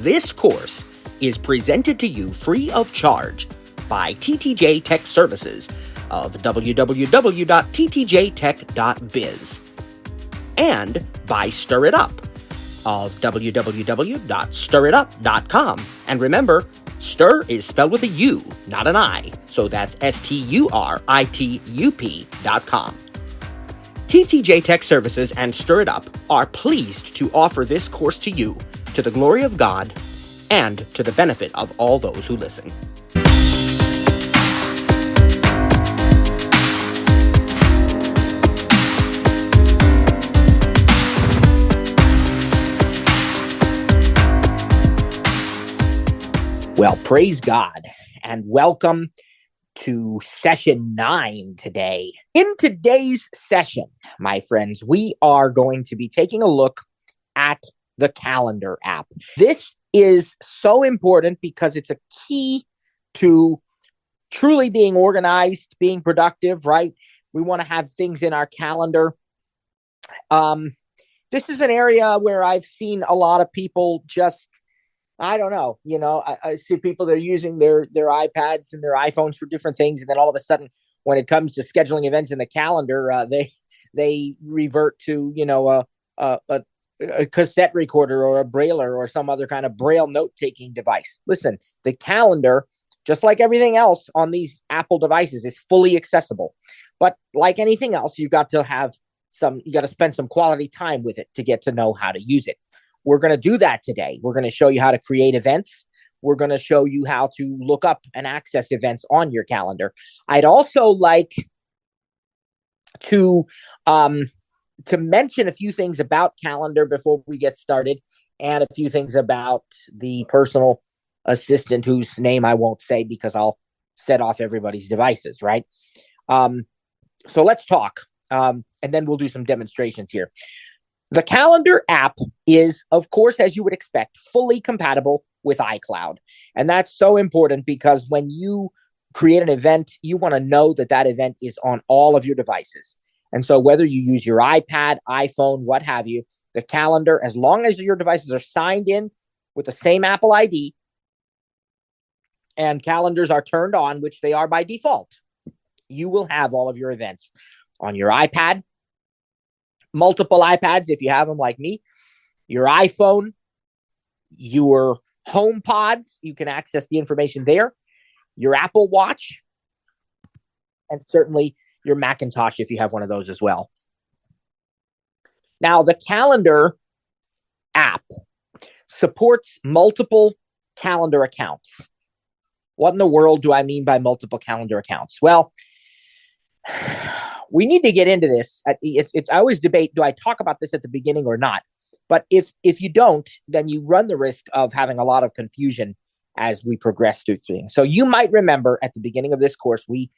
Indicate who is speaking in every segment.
Speaker 1: This course is presented to you free of charge by TTJ Tech Services of www.ttjtech.biz and by Sturitup of www.sturitup.com. And remember, Stir is spelled with a U, not an I, so that's STURITUP.com. TTJ Tech Services and Sturitup are pleased to offer this course to you to the glory of God and to the benefit of all those who listen. Well, praise God and welcome to Session9 today. In today's session, my friends, we are going to be taking a look at the calendar app. This is so important because it's a key to truly being organized, being productive, right? We want to have things in our calendar. This is an area where I've seen a lot of people just, I don't know, I see people that are using their iPads and their iPhones for different things. And then all of a sudden, when it comes to scheduling events in the calendar, they revert to, a cassette recorder or a brailler or some other kind of braille note-taking device. Listen, the calendar, just like everything else on these Apple devices, is fully accessible. But like anything else, you got to spend some quality time with it to get to know how to use it. We're going to do that today. We're going to show you how to create events. We're going to show you how to look up and access events on your calendar. I'd also like to mention a few things about calendar before we get started, and a few things about the personal assistant whose name I won't say because I'll set off everybody's devices, right? So let's talk, and then we'll do some demonstrations here. The calendar app is, of course, as you would expect, fully compatible with iCloud. And that's so important because when you create an event, you want to know that that event is on all of your devices. And so whether you use your iPad, iPhone, what have you, the calendar, as long as your devices are signed in with the same Apple ID and calendars are turned on, which they are by default, you will have all of your events on your iPad, multiple iPads if you have them like me, your iPhone, your HomePods, you can access the information there, your Apple Watch, and certainly your Macintosh if you have one of those as well. Now, the calendar app supports multiple calendar accounts. What in the world do I mean by multiple calendar accounts? Well, we need to get into this. I always debate, do I talk about this at the beginning or not? But if you don't, then you run the risk of having a lot of confusion as we progress through things. So you might remember at the beginning of this course, we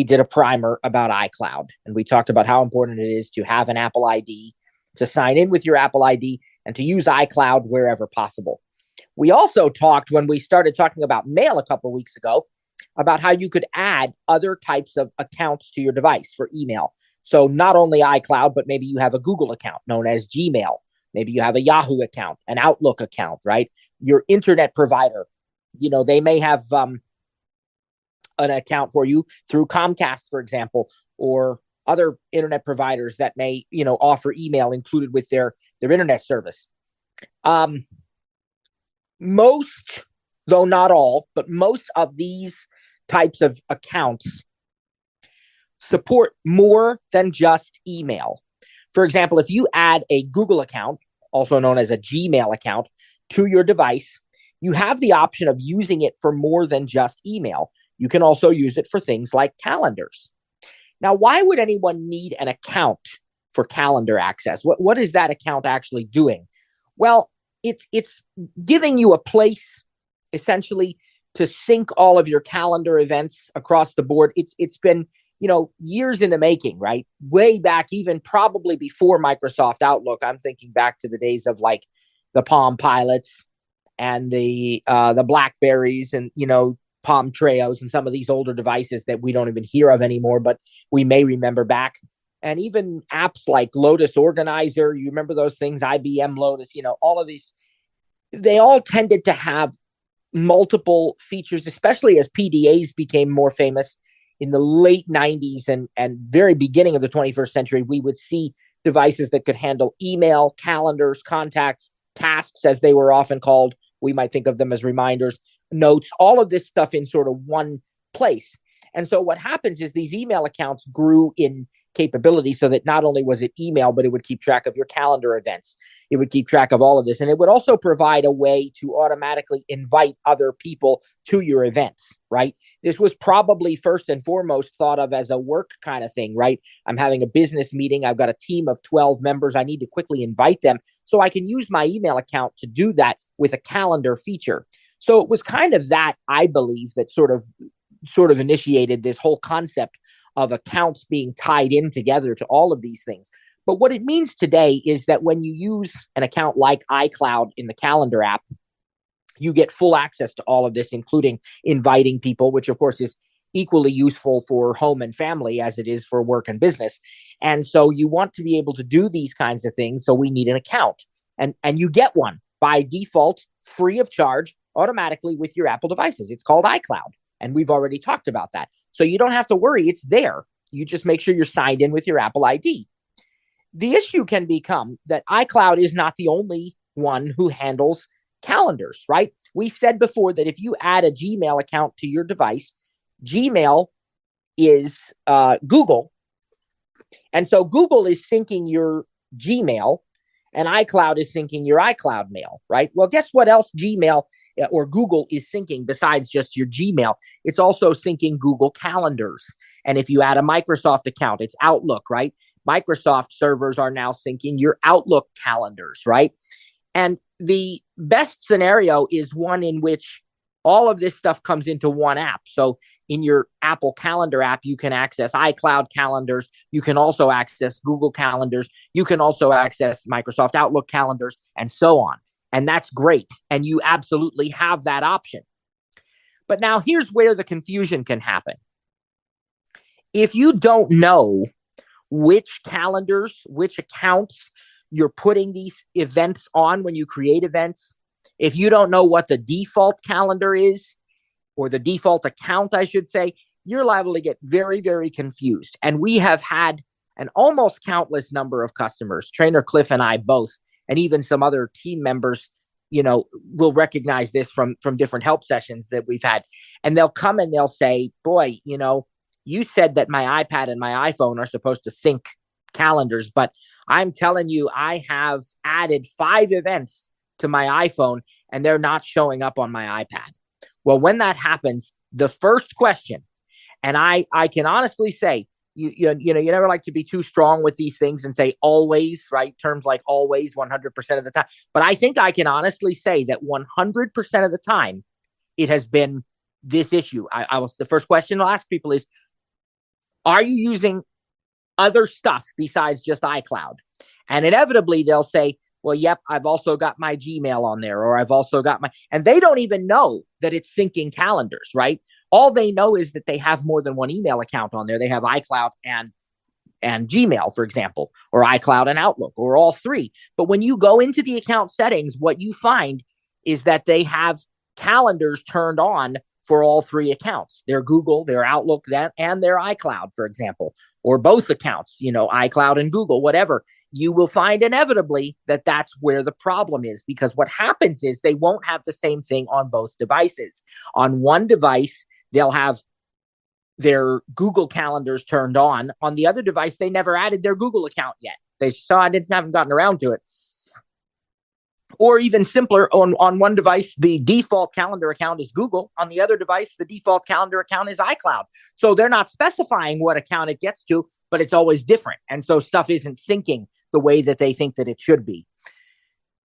Speaker 1: did a primer about iCloud, and we talked about how important it is to have an Apple ID, to sign in with your Apple ID, and to use iCloud wherever possible. We also talked, when we started talking about mail a couple of weeks ago, about how you could add other types of accounts to your device for email. So not only iCloud, but maybe you have a Google account known as Gmail. Maybe you have a Yahoo account, an Outlook account, right? Your internet provider, they may have an account for you through Comcast, for example, or other internet providers that may, offer email included with their internet service. Most, though not all, but most of these types of accounts support more than just email. For example, if you add a Google account, also known as a Gmail account, to your device, you have the option of using it for more than just email. You can also use it for things like calendars. Now, why would anyone need an account for calendar access? What is that account actually doing? Well, it's giving you a place, essentially, to sync all of your calendar events across the board. It's been, years in the making, right? Way back, even probably before Microsoft Outlook. I'm thinking back to the days of like the Palm Pilots and the Blackberries and, Palm Treos and some of these older devices that we don't even hear of anymore, but we may remember back. And even apps like Lotus Organizer, you remember those things, IBM Lotus, all of these. they all tended to have multiple features, especially as PDAs became more famous in the late 90s and very beginning of the 21st century. We would see devices that could handle email, calendars, contacts, tasks, as they were often called. We might think of them as reminders, notes, all of this stuff in sort of one place. And so what happens is these email accounts grew in capability so that not only was it email, but it would keep track of your calendar events. It would keep track of all of this. And it would also provide a way to automatically invite other people to your events, right? This was probably first and foremost thought of as a work kind of thing, right? I'm having a business meeting. I've got a team of 12 members. I need to quickly invite them. So I can use my email account to do that with a calendar feature. So it was kind of that, I believe, that sort of initiated this whole concept of accounts being tied in together to all of these things. But what it means today is that when you use an account like iCloud in the calendar app, you get full access to all of this, including inviting people, which of course is equally useful for home and family as it is for work and business. And so you want to be able to do these kinds of things. So we need an account, and you get one by default, free of charge, automatically with your Apple devices. It's called iCloud. And we've already talked about that. So you don't have to worry. It's there. You just make sure you're signed in with your Apple ID. The issue can become that iCloud is not the only one who handles calendars, right? We said before that if you add a Gmail account to your device, Gmail is Google. And so Google is syncing your Gmail and iCloud is syncing your iCloud mail, right? Well, guess what else Gmail or Google is syncing besides just your Gmail? It's also syncing Google Calendars. And if you add a Microsoft account, it's Outlook, right? Microsoft servers are now syncing your Outlook calendars, right? And the best scenario is one in which all of this stuff comes into one app. So in your Apple Calendar app, you can access iCloud calendars. You can also access Google calendars. You can also access Microsoft Outlook calendars and so on. And that's great. And you absolutely have that option. But now here's where the confusion can happen. If you don't know which calendars, which accounts you're putting these events on when you create events, if you don't know what the default calendar is, or the default account, I should say, you're liable to get very, very confused. And we have had an almost countless number of customers, Trainer Kliph and I both, and even some other team members, will recognize this from different help sessions that we've had. And they'll come and they'll say, boy, you said that my iPad and my iPhone are supposed to sync calendars, but I'm telling you, I have added 5 events to my iPhone and they're not showing up on my iPad. Well, when that happens, the first question, and I can honestly say, you never like to be too strong with these things and say always, right? Terms like always, 100% of the time. But I think I can honestly say that 100% of the time, it has been this issue. The first question I'll ask people is, are you using other stuff besides just iCloud? And inevitably they'll say, well, yep, I've also got my Gmail on there, or I've also got and they don't even know that it's syncing calendars, right? All they know is that they have more than one email account on there. They have iCloud and Gmail, for example, or iCloud and Outlook, or all 3. But when you go into the account settings, what you find is that they have calendars turned on for all 3 accounts. Their Google, their Outlook, and their iCloud, for example, or both accounts, iCloud and Google, whatever. You will find inevitably that that's where the problem is, because what happens is they won't have the same thing on both devices. On one device, they'll have their Google calendars turned on. On the other device, they never added their Google account yet. They saw it and haven't gotten around to it. Or even simpler, on one device, the default calendar account is Google. On the other device, the default calendar account is iCloud. So they're not specifying what account it gets to, but it's always different. And so stuff isn't syncing the way that they think that it should be.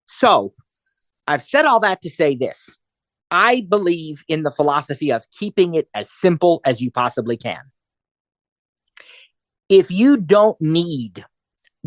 Speaker 1: So I've said all that to say this. I believe in the philosophy of keeping it as simple as you possibly can. If you don't need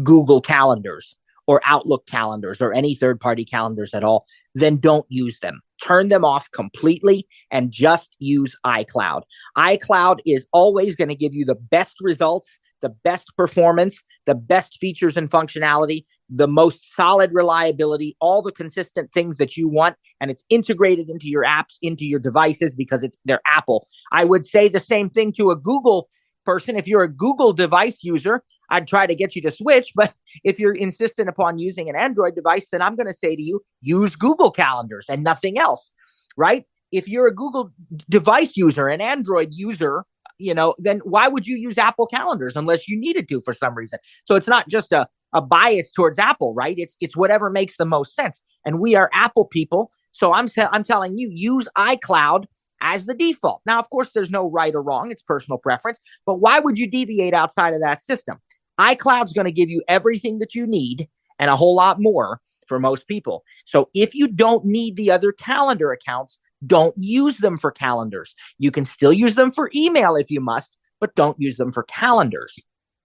Speaker 1: Google calendars or Outlook calendars or any third-party calendars at all, then don't use them. Turn them off completely and just use iCloud. iCloud is always going to give you the best results the best performance, the best features and functionality, the most solid reliability, all the consistent things that you want, and it's integrated into your apps, into your devices because they're Apple. I would say the same thing to a Google person. If you're a Google device user, I'd try to get you to switch. But if you're insistent upon using an Android device, then I'm going to say to you, use Google calendars and nothing else, right? If you're a Google device user, an Android user, then why would you use Apple calendars unless you needed to for some reason? So it's not just a bias towards Apple, right? It's whatever makes the most sense. And we are Apple people. So I'm telling you, use iCloud as the default. Now, of course, there's no right or wrong. It's personal preference. But why would you deviate outside of that system? iCloud's going to give you everything that you need and a whole lot more for most people. So if you don't need the other calendar accounts, don't use them for calendars. You can still use them for email if you must, but don't use them for calendars.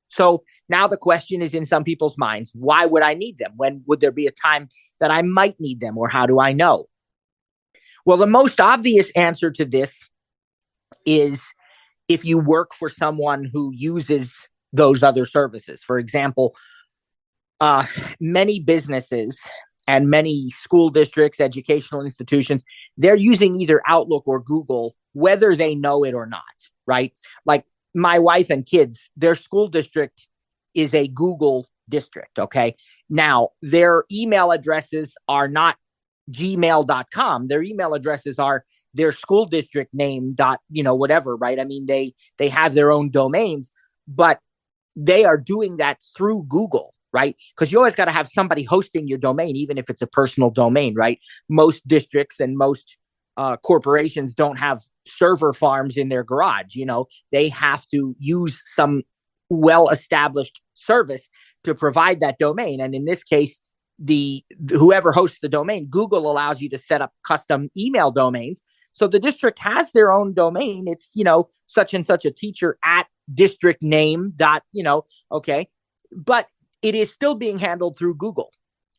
Speaker 1: So now the question is in some people's minds, why would I need them? When would there be a time that I might need them, or how do I know? Well, the most obvious answer to this is if you work for someone who uses those other services. For example, many businesses and many school districts, educational institutions, they're using either Outlook or Google, whether they know it or not, right? Like my wife and kids, their school district is a Google district, okay? Now, their email addresses are not gmail.com. Their email addresses are their school district name dot, whatever, right? I mean, they have their own domains, but they are doing that through Google, right? Because you always got to have somebody hosting your domain, even if it's a personal domain, right? Most districts and most corporations don't have server farms in their garage. They have to use some well-established service to provide that domain. And in this case, whoever hosts the domain, Google allows you to set up custom email domains. So the district has their own domain. It's, such and such a teacher at district name dot, okay. But it is still being handled through Google.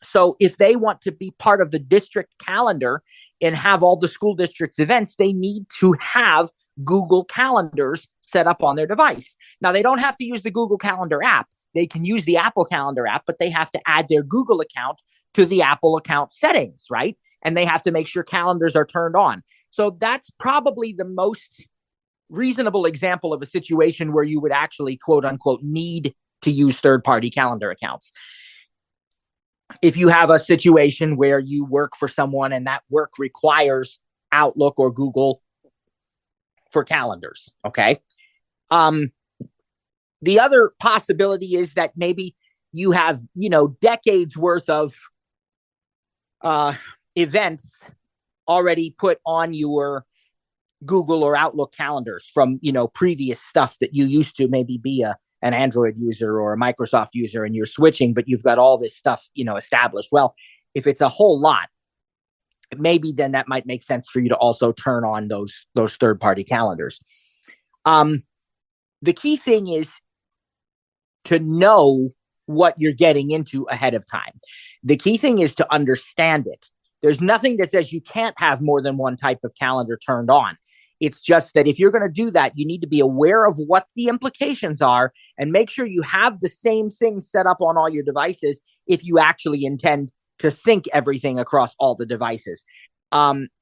Speaker 1: So if they want to be part of the district calendar and have all the school district's events, they need to have Google calendars set up on their device. Now, they don't have to use the Google Calendar app. They can use the Apple Calendar app, but they have to add their Google account to the Apple account settings, right? And they have to make sure calendars are turned on. So that's probably the most reasonable example of a situation where you would actually, quote unquote, need to use third-party calendar accounts. If you have a situation where you work for someone and that work requires Outlook or Google for calendars, okay? The other possibility is that maybe you have, decades worth of events already put on your Google or Outlook calendars from, previous stuff that you used to maybe be an Android user or a Microsoft user, and you're switching, but you've got all this stuff, established. Well, if it's a whole lot, maybe then that might make sense for you to also turn on those third-party calendars. The key thing is to know what you're getting into ahead of time. The key thing is to understand it. There's nothing that says you can't have more than one type of calendar turned on. It's just that if you're going to do that, you need to be aware of what the implications are and make sure you have the same thing set up on all your devices if you actually intend to sync everything across all the devices.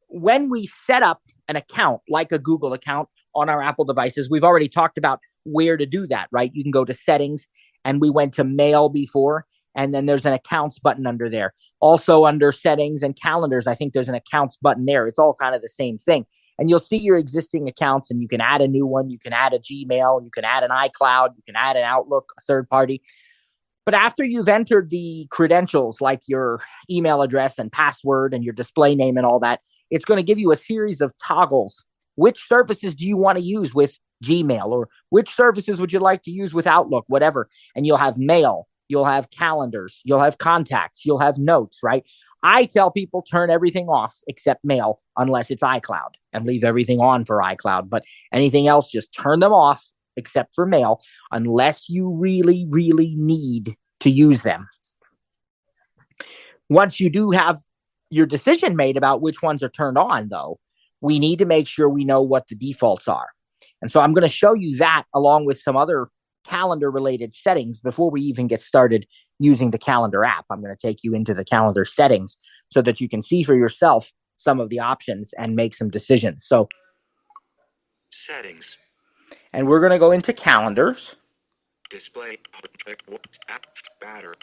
Speaker 1: When we set up an account like a Google account on our Apple devices, we've already talked about where to do that, right? You can go to settings, and we went to mail before, and then there's an accounts button under there. Also under settings and calendars, I think there's an accounts button there. It's all kind of the same thing. And you'll see your existing accounts, and you can add a new one. You can add a Gmail. You can add an iCloud. You can add an Outlook, a third party. But after you've entered the credentials, like your email address and password and your display name and all that, it's going to give you a series of toggles. Which services do you want to use with Gmail, or which services would you like to use with Outlook, whatever? And you'll have mail, you'll have calendars, you'll have contacts, you'll have notes, right? I tell people turn everything off except mail unless it's iCloud, and leave everything on for iCloud. But anything else, just turn them off except for mail unless you really, really need to use them. Once you do have your decision made about which ones are turned on, though, we need to make sure we know what the defaults are. And so I'm going to show you that along with some other calendar related settings before we even get started using the calendar app. I'm going to take you into the calendar settings so that you can see for yourself some of the options and make some decisions. So
Speaker 2: settings,
Speaker 1: and we're going to go into calendars.
Speaker 2: display, app, batter,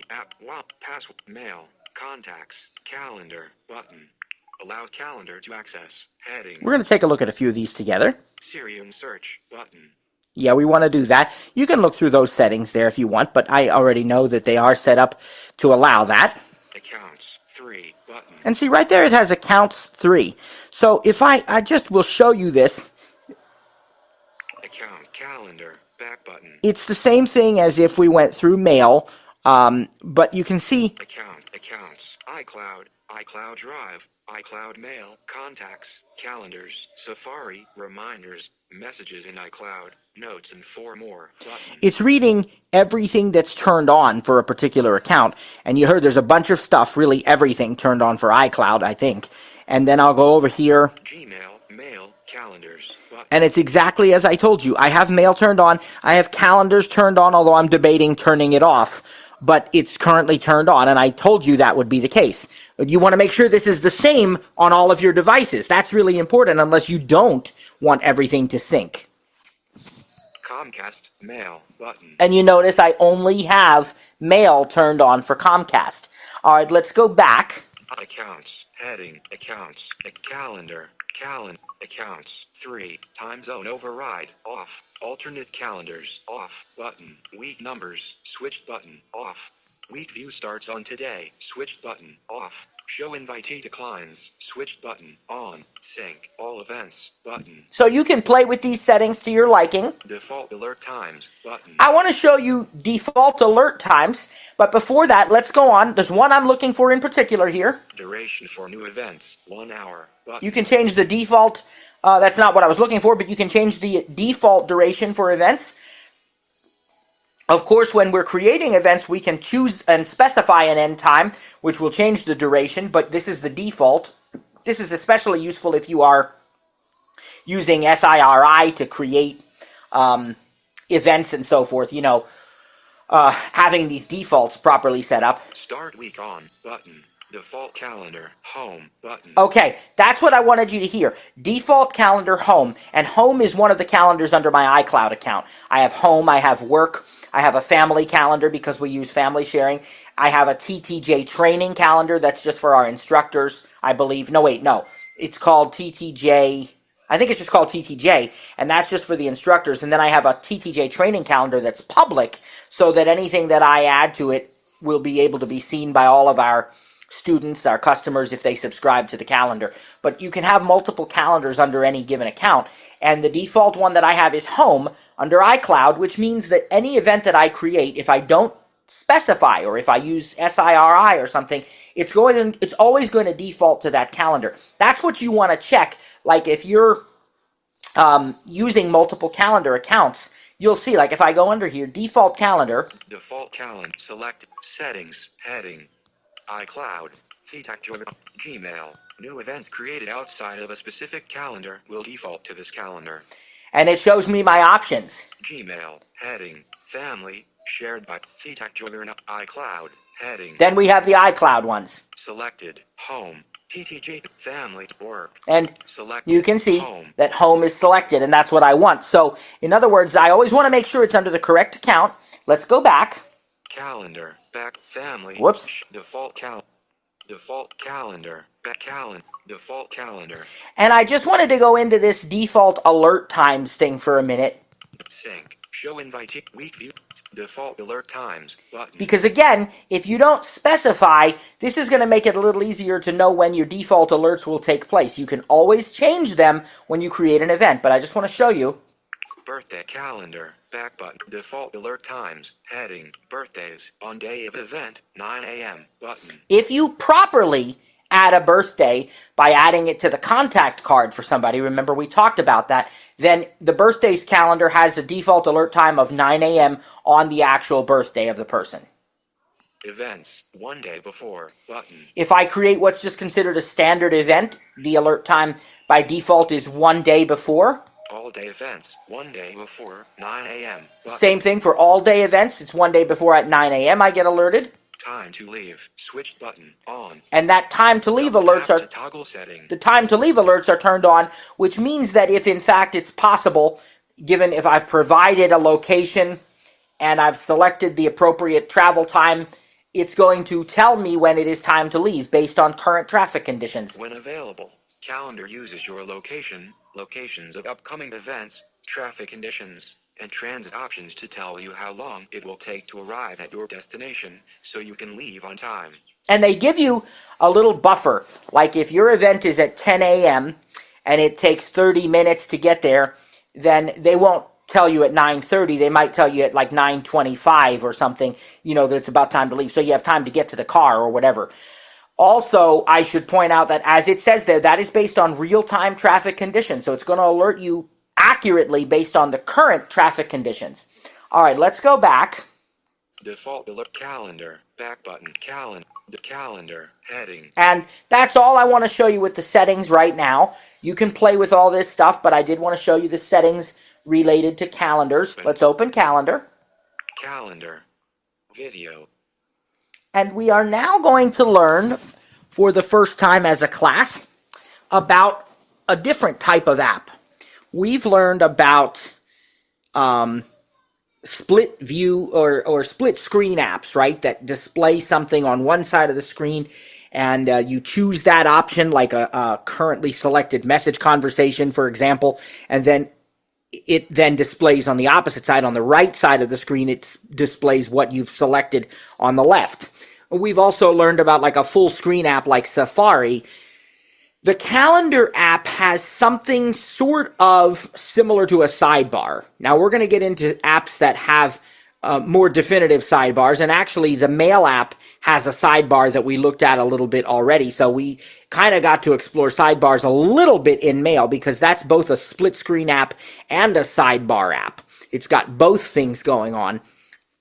Speaker 2: app, password, mail, contacts, calendar, button, allow calendar to access, heading.
Speaker 1: We're going to take a look at a few of these together.
Speaker 2: Siri search, button.
Speaker 1: Yeah, we want to do that. You can look through those settings there if you want, but I already know that they are set up to allow that.
Speaker 2: Accounts, 3, button.
Speaker 1: And see right there, it has accounts 3. So if I just will show you this.
Speaker 2: Account, calendar, back button.
Speaker 1: It's the same thing as if we went through mail, but you can see.
Speaker 2: Accounts, iCloud, iCloud Drive, iCloud Mail, contacts, calendars, Safari, reminders, messages in iCloud, notes, and 4 more. Button.
Speaker 1: It's reading everything that's turned on for a particular account. And you heard there's a bunch of stuff, really everything turned on for iCloud, I think. And then I'll go over here.
Speaker 2: Gmail, mail, calendars. Button.
Speaker 1: And it's exactly as I told you. I have mail turned on. I have calendars turned on, although I'm debating turning it off. But it's currently turned on, and I told you that would be the case. But you want to make sure this is the same on all of your devices. That's really important unless you don't want everything to sync.
Speaker 2: Comcast, mail, button.
Speaker 1: And you notice I only have mail turned on for Comcast. All right, let's go back.
Speaker 2: Accounts, heading, accounts, calendar, accounts, 3, time zone override, off, alternate calendars, off, button, week numbers, switch button, off, week view starts on today, switch button, off, show invitee declines, switch button, on, sync, all events, button.
Speaker 1: So you can play with these settings to your liking.
Speaker 2: Default alert times, button.
Speaker 1: I want to show you default alert times, but before that, let's go on. There's one I'm looking for in particular here.
Speaker 2: Duration for new events, 1 hour, button.
Speaker 1: You can change the default. That's not what I was looking for, but you can change the default duration for events. Of course, when we're creating events, we can choose and specify an end time, which will change the duration, but this is the default. This is especially useful if you are using SIRI to create events and so forth, having these defaults properly set up.
Speaker 2: Start week on, button. Default calendar, home, button.
Speaker 1: Okay, that's what I wanted you to hear. Default calendar, home. And home is one of the calendars under my iCloud account. I have home, I have work, I have a family calendar because we use family sharing. I have a TTJ training calendar that's just for our instructors, I believe. No. It's called TTJ. I think it's just called TTJ, and that's just for the instructors. And then I have a TTJ training calendar that's public, so that anything that I add to it will be able to be seen by all of our students, our customers, if they subscribe to the calendar. But you can have multiple calendars under any given account. And the default one that I have is home under iCloud, which means that any event that I create, if I don't specify or if I use SIRI or something, it's always going to default to that calendar. That's what you want to check. Like if you're using multiple calendar accounts, you'll see, like if I go under here, default calendar,
Speaker 2: select settings, heading, iCloud, TTJ, Gmail, new events created outside of a specific calendar will default to this calendar.
Speaker 1: And it shows me my options.
Speaker 2: Gmail, heading, family, shared by TTJ, iCloud, heading.
Speaker 1: Then we have the iCloud ones.
Speaker 2: Selected, home, TTJ, family, work.
Speaker 1: And
Speaker 2: selected,
Speaker 1: you can see
Speaker 2: home.
Speaker 1: that home is selected, and that's what I want. So, in other words, I always want to make sure it's under the correct account. Let's go back.
Speaker 2: Calendar, back, family.
Speaker 1: Whoops.
Speaker 2: Default calendar, back calendar, default calendar.
Speaker 1: And I just wanted to go into this default alert times thing for a minute.
Speaker 2: Sync, show invitee, week view, default alert times, button.
Speaker 1: Because again, if you don't specify, this is going to make it a little easier to know when your default alerts will take place. You can always change them when you create an event, but I just want to show you.
Speaker 2: Birthday calendar, back button, default alert times, heading, birthdays, on day of event, 9 a.m., button.
Speaker 1: If you properly add a birthday by adding it to the contact card for somebody, remember we talked about that, then the birthdays calendar has a default alert time of 9 a.m. on the actual birthday of the person.
Speaker 2: Events, 1 day before, button.
Speaker 1: If I create what's just considered a standard event, the alert time by default is 1 day before.
Speaker 2: All day events, 1 day before 9 a.m.
Speaker 1: Same thing for all day events. It's 1 day before at 9 a.m. I get alerted.
Speaker 2: Time to leave, switch button on.
Speaker 1: And that time to leave alerts are
Speaker 2: toggle setting.
Speaker 1: The time to leave alerts are turned on, which means that if in fact it's possible, given if I've provided a location and I've selected the appropriate travel time, it's going to tell me when it is time to leave based on current traffic conditions.
Speaker 2: When available, calendar uses your location, locations of upcoming events, traffic conditions, and transit options to tell you how long it will take to arrive at your destination, so you can leave on time.
Speaker 1: And they give you a little buffer, like if your event is at 10 a.m. and it takes 30 minutes to get there, then they won't tell you at 9:30. They might tell you at like 9:25 or something, that it's about time to leave, so you have time to get to the car or whatever. Also, I should point out that as it says there, that is based on real-time traffic conditions, so it's going to alert you accurately based on the current traffic conditions. All right, let's go back.
Speaker 2: Default alert calendar, back button, the calendar, heading.
Speaker 1: And that's all I want to show you with the settings right now. You can play with all this stuff, but I did want to show you the settings related to calendars. Let's open calendar.
Speaker 2: Calendar. Video.
Speaker 1: And we are now going to learn, for the first time as a class, about a different type of app. We've learned about split view or split screen apps, right? That display something on one side of the screen and you choose that option, like a currently selected message conversation, for example, and then it then displays on the opposite side, on the right side of the screen, it displays what you've selected on the left. We've also learned about like a full screen app like Safari. The calendar app has something sort of similar to a sidebar. Now, we're going to get into apps that have more definitive sidebars, and actually the Mail app has a sidebar that we looked at a little bit already, so we kind of got to explore sidebars a little bit in Mail because that's both a split screen app and a sidebar app. It's got both things going on.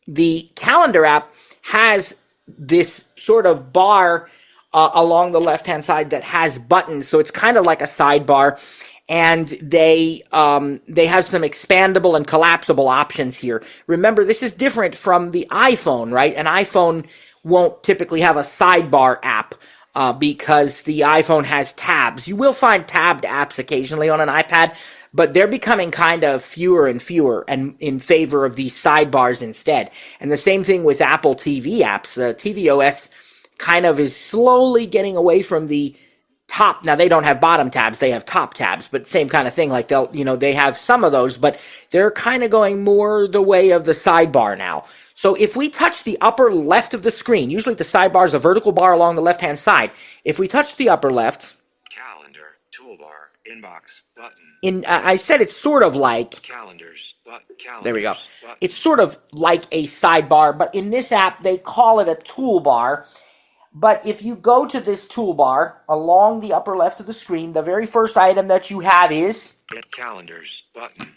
Speaker 1: The calendar app has this sort of bar along the left-hand side that has buttons, so it's kind of like a sidebar, and they have some expandable and collapsible options here. Remember, this is different from the iPhone, right? An iPhone won't typically have a sidebar app because the iPhone has tabs. You will find tabbed apps occasionally on an iPad, but they're becoming kind of fewer and fewer and in favor of these sidebars instead. And the same thing with Apple TV apps. The tvOS kind of is slowly getting away from the top. Now, they don't have bottom tabs, they have top tabs, but same kind of thing. Like they have some of those, but they're kind of going more the way of the sidebar now. So if we touch the upper left of the screen, usually the sidebar is a vertical bar along the left-hand side. If we touch the upper left,
Speaker 2: calendar, toolbar, inbox, button.
Speaker 1: I said it's sort of like
Speaker 2: calendars, calendars.
Speaker 1: There we go.
Speaker 2: Button.
Speaker 1: It's sort of like a sidebar, but in this app they call it a toolbar. But if you go to this toolbar along the upper left of the screen, the very first item that you have is
Speaker 2: calendars button.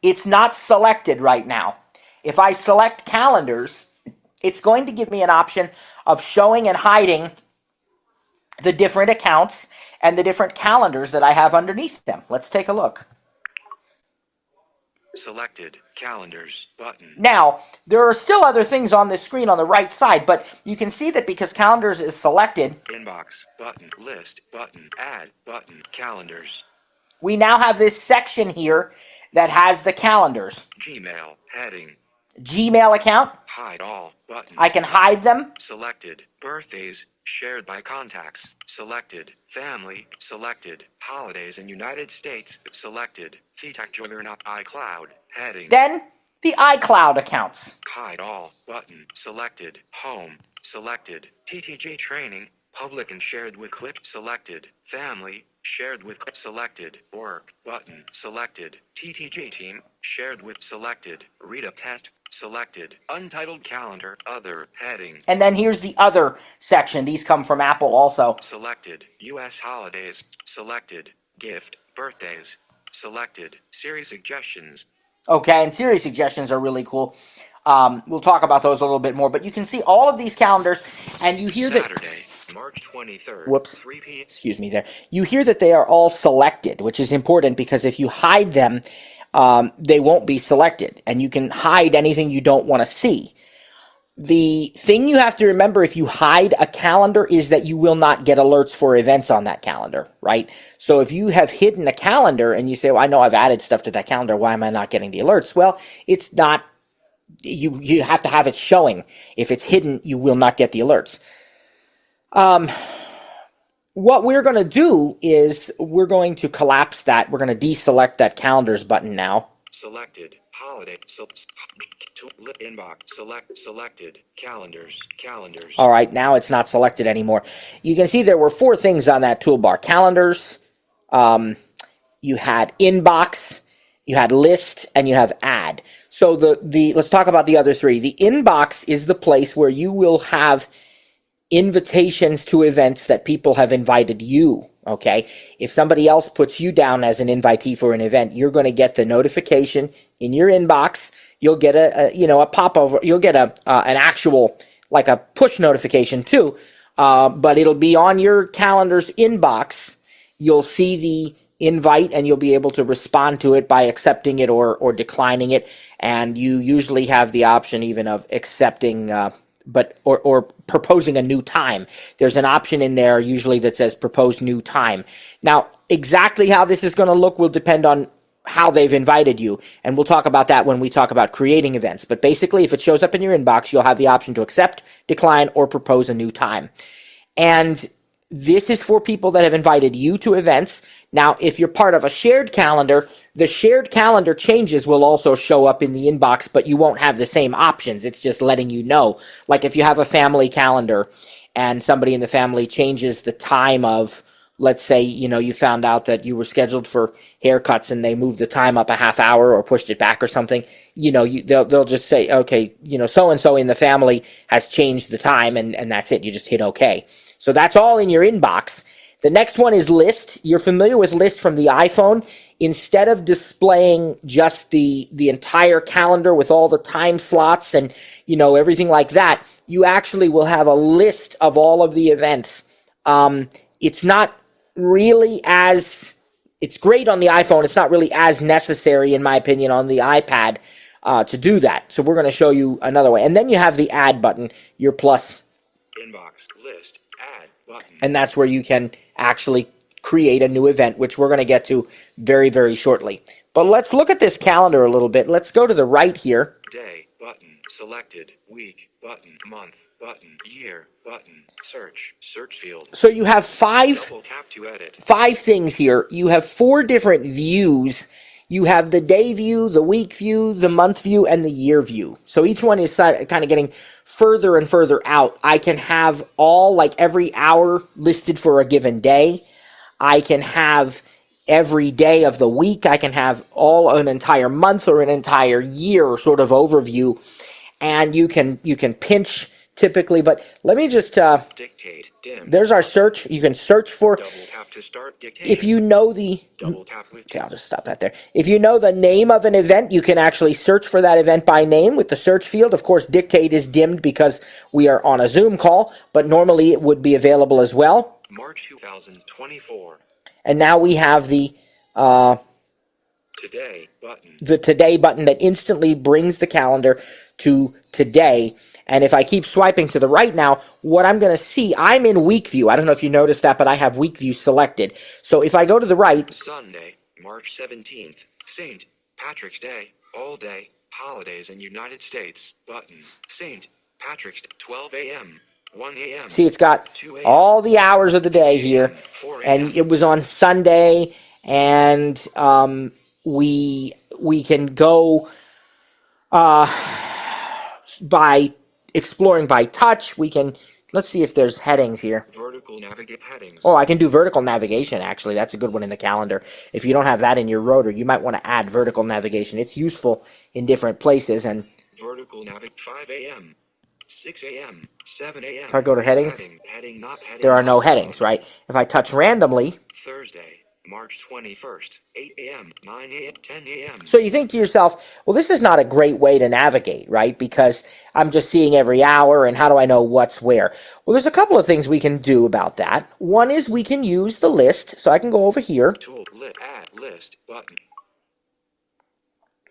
Speaker 1: It's not selected right now. If I select calendars, it's going to give me an option of showing and hiding the different accounts and the different calendars that I have underneath them. Let's take a look.
Speaker 2: Selected calendars button.
Speaker 1: Now, there are still other things on this screen on the right side, but you can see that because calendars is selected,
Speaker 2: inbox button, list button, add button, calendars.
Speaker 1: We now have this section here that has the calendars.
Speaker 2: Gmail heading.
Speaker 1: Gmail account.
Speaker 2: Hide all button.
Speaker 1: I can hide them.
Speaker 2: Selected birthdays shared by contacts. Selected family. Selected holidays in United States. Selected TTJ Juggernaut iCloud heading.
Speaker 1: Then the iCloud accounts.
Speaker 2: Hide all button. Selected home. Selected TTJ training. Public and shared with Kliph. Selected family. Shared with selected work button. Selected TTJ team. Shared with selected read a test. Selected untitled calendar other heading.
Speaker 1: And then here's the other section. These come from Apple also.
Speaker 2: Selected US holidays. Selected gift birthdays. Selected series suggestions.
Speaker 1: Okay, and series suggestions are really cool. We'll talk about those a little bit more, but you can see all of these calendars, and you hear
Speaker 2: Saturday, March 23rd.
Speaker 1: Whoops.
Speaker 2: 3 p.m.
Speaker 1: Excuse me there. You hear that they are all selected, which is important because if you hide them, they won't be selected. And you can hide anything you don't want to see. The thing you have to remember if you hide a calendar is that you will not get alerts for events on that calendar, right? So if you have hidden a calendar and you say, well, I know I've added stuff to that calendar, why am I not getting the alerts? Well, it's not, you have to have it showing. If it's hidden, you will not get the alerts. What we're going to do is we're going to collapse that. We're going to deselect that calendars button now.
Speaker 2: Selected. Holiday. Inbox. Selected. Calendars.
Speaker 1: All right, now it's not selected anymore. You can see there were 4 things on that toolbar. Calendars, you had inbox, you had list, and you have add. So let's talk about the other 3. The inbox is the place where you will have invitations to events that people have invited you, okay? If somebody else puts you down as an invitee for an event, you're going to get the notification in your inbox. You'll get a pop-over. You'll get an actual, like a push notification too, but it'll be on your calendar's inbox. You'll see the invite and you'll be able to respond to it by accepting it or declining it. And you usually have the option even of accepting or proposing a new time. There's an option in there usually that says propose new time. Now, exactly how this is going to look will depend on how they've invited you, and we'll talk about that when we talk about creating events. But basically, if it shows up in your inbox, you'll have the option to accept, decline, or propose a new time. And this is for people that have invited you to events. Now, if you're part of a shared calendar, the shared calendar changes will also show up in the inbox, but you won't have the same options. It's just letting you know. Like if you have a family calendar and somebody in the family changes the time of, let's say, you found out that you were scheduled for haircuts and they moved the time up a half hour or pushed it back or something, they'll just say, okay, so-and-so in the family has changed the time and that's it. You just hit okay. So that's all in your inbox. The next one is list. You're familiar with list from the iPhone. Instead of displaying just the entire calendar with all the time slots and, everything like that, you actually will have a list of all of the events. It's not really it's great on the iPhone. It's not really as necessary, in my opinion, on the iPad to do that. So we're going to show you another way. And then you have the add button, your plus.
Speaker 2: Inbox, list, add button.
Speaker 1: And that's where you can actually create a new event, which we're going to get to very, very shortly. But let's look at this calendar a little bit. Let's go to the right here.
Speaker 2: Day button, selected, week button, month button, year button, search field.
Speaker 1: So you have 5
Speaker 2: Double tap to edit.
Speaker 1: 5 things here. You have 4 different views. You have the day view, the week view, the month view, and the year view. So each one is kind of getting further and further out. I can have all, like every hour listed for a given day. I can have every day of the week. I can have an entire month or an entire year sort of overview. And you can pinch typically, but let me just
Speaker 2: dictate dim.
Speaker 1: There's our search. You can search for.
Speaker 2: Double tap to start dictating.
Speaker 1: If you know the.
Speaker 2: Double tap with.
Speaker 1: Okay, I'll just stop that there. If you know the name of an event, you can actually search for that event by name with the search field. Of course, dictate is dimmed because we are on a Zoom call, but normally it would be available as well.
Speaker 2: March 2024.
Speaker 1: And now we have the
Speaker 2: today button.
Speaker 1: The today button that instantly brings the calendar to today. And if I keep swiping to the right now, what I'm going to see, I'm in week view. I don't know if you noticed that, but I have week view selected. So if I go to the right.
Speaker 2: Sunday, March 17th, St. Patrick's Day, all day, holidays in United States, button, St. Patrick's Day, 12 a.m., 1 a.m.
Speaker 1: See, it's got all the hours of the day here. And it was on Sunday, and we can go by exploring by touch. We can, let's see if there's headings here.
Speaker 2: Vertical navigate headings.
Speaker 1: Oh, I can do vertical navigation, actually. That's a good one in the calendar. If you don't have that in your rotor, you might want to add vertical navigation. It's useful in different places. And
Speaker 2: vertical navigate 5 a.m., 6 a.m., 7 a.m.
Speaker 1: If I go to headings,
Speaker 2: heading, not heading,
Speaker 1: there are no headings, right? If I touch randomly,
Speaker 2: Thursday, March 21st, 8 a.m., 9 a.m., 10 a.m.
Speaker 1: So you think to yourself, well, this is not a great way to navigate, right? Because I'm just seeing every hour, and how do I know what's where? Well, there's a couple of things we can do about that. One is we can use the list. So I can go over here.
Speaker 2: Tool, add list button.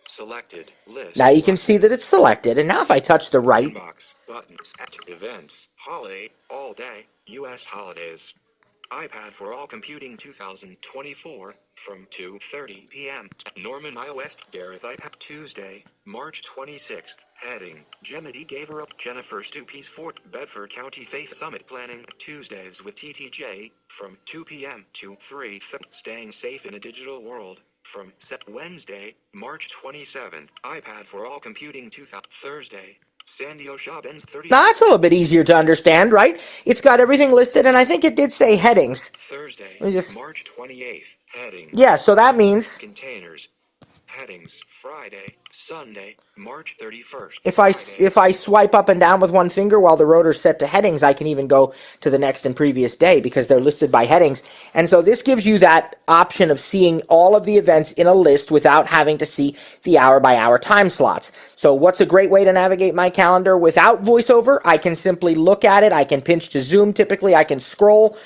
Speaker 2: Selected list.
Speaker 1: Now you can see that it's selected. And now if I touch the right,
Speaker 2: Inbox buttons. At events. Holiday. All day. U.S. holidays. iPad for All Computing 2024 from 2:30 p.m. Norman iOS Gareth iPad Tuesday, March 26th. Heading: Gemini gave her up. Jennifer Stupes Fort Bedford County Faith Summit Planning Tuesdays with TTJ from 2 p.m. to 3. Staying safe in a digital world from Wednesday, March 27th. iPad for All Computing 2000 Thursday. Sandy O'Shaughnessy 30.
Speaker 1: now that's a little bit easier to understand, right? It's got everything listed, and I think it did say headings.
Speaker 2: Thursday, March 28th. Heading.
Speaker 1: Yeah, so that means
Speaker 2: Containers. Headings. Friday, Sunday, March 31st.
Speaker 1: if I swipe up and down with one finger while the rotor's set to headings, I can even go to the next and previous day because they're listed by headings. And so this gives you that option of seeing all of the events in a list without having to see the hour-by-hour time slots. So what's a great way to navigate my calendar without VoiceOver? I can simply look at it. I can pinch to zoom typically. I can scroll.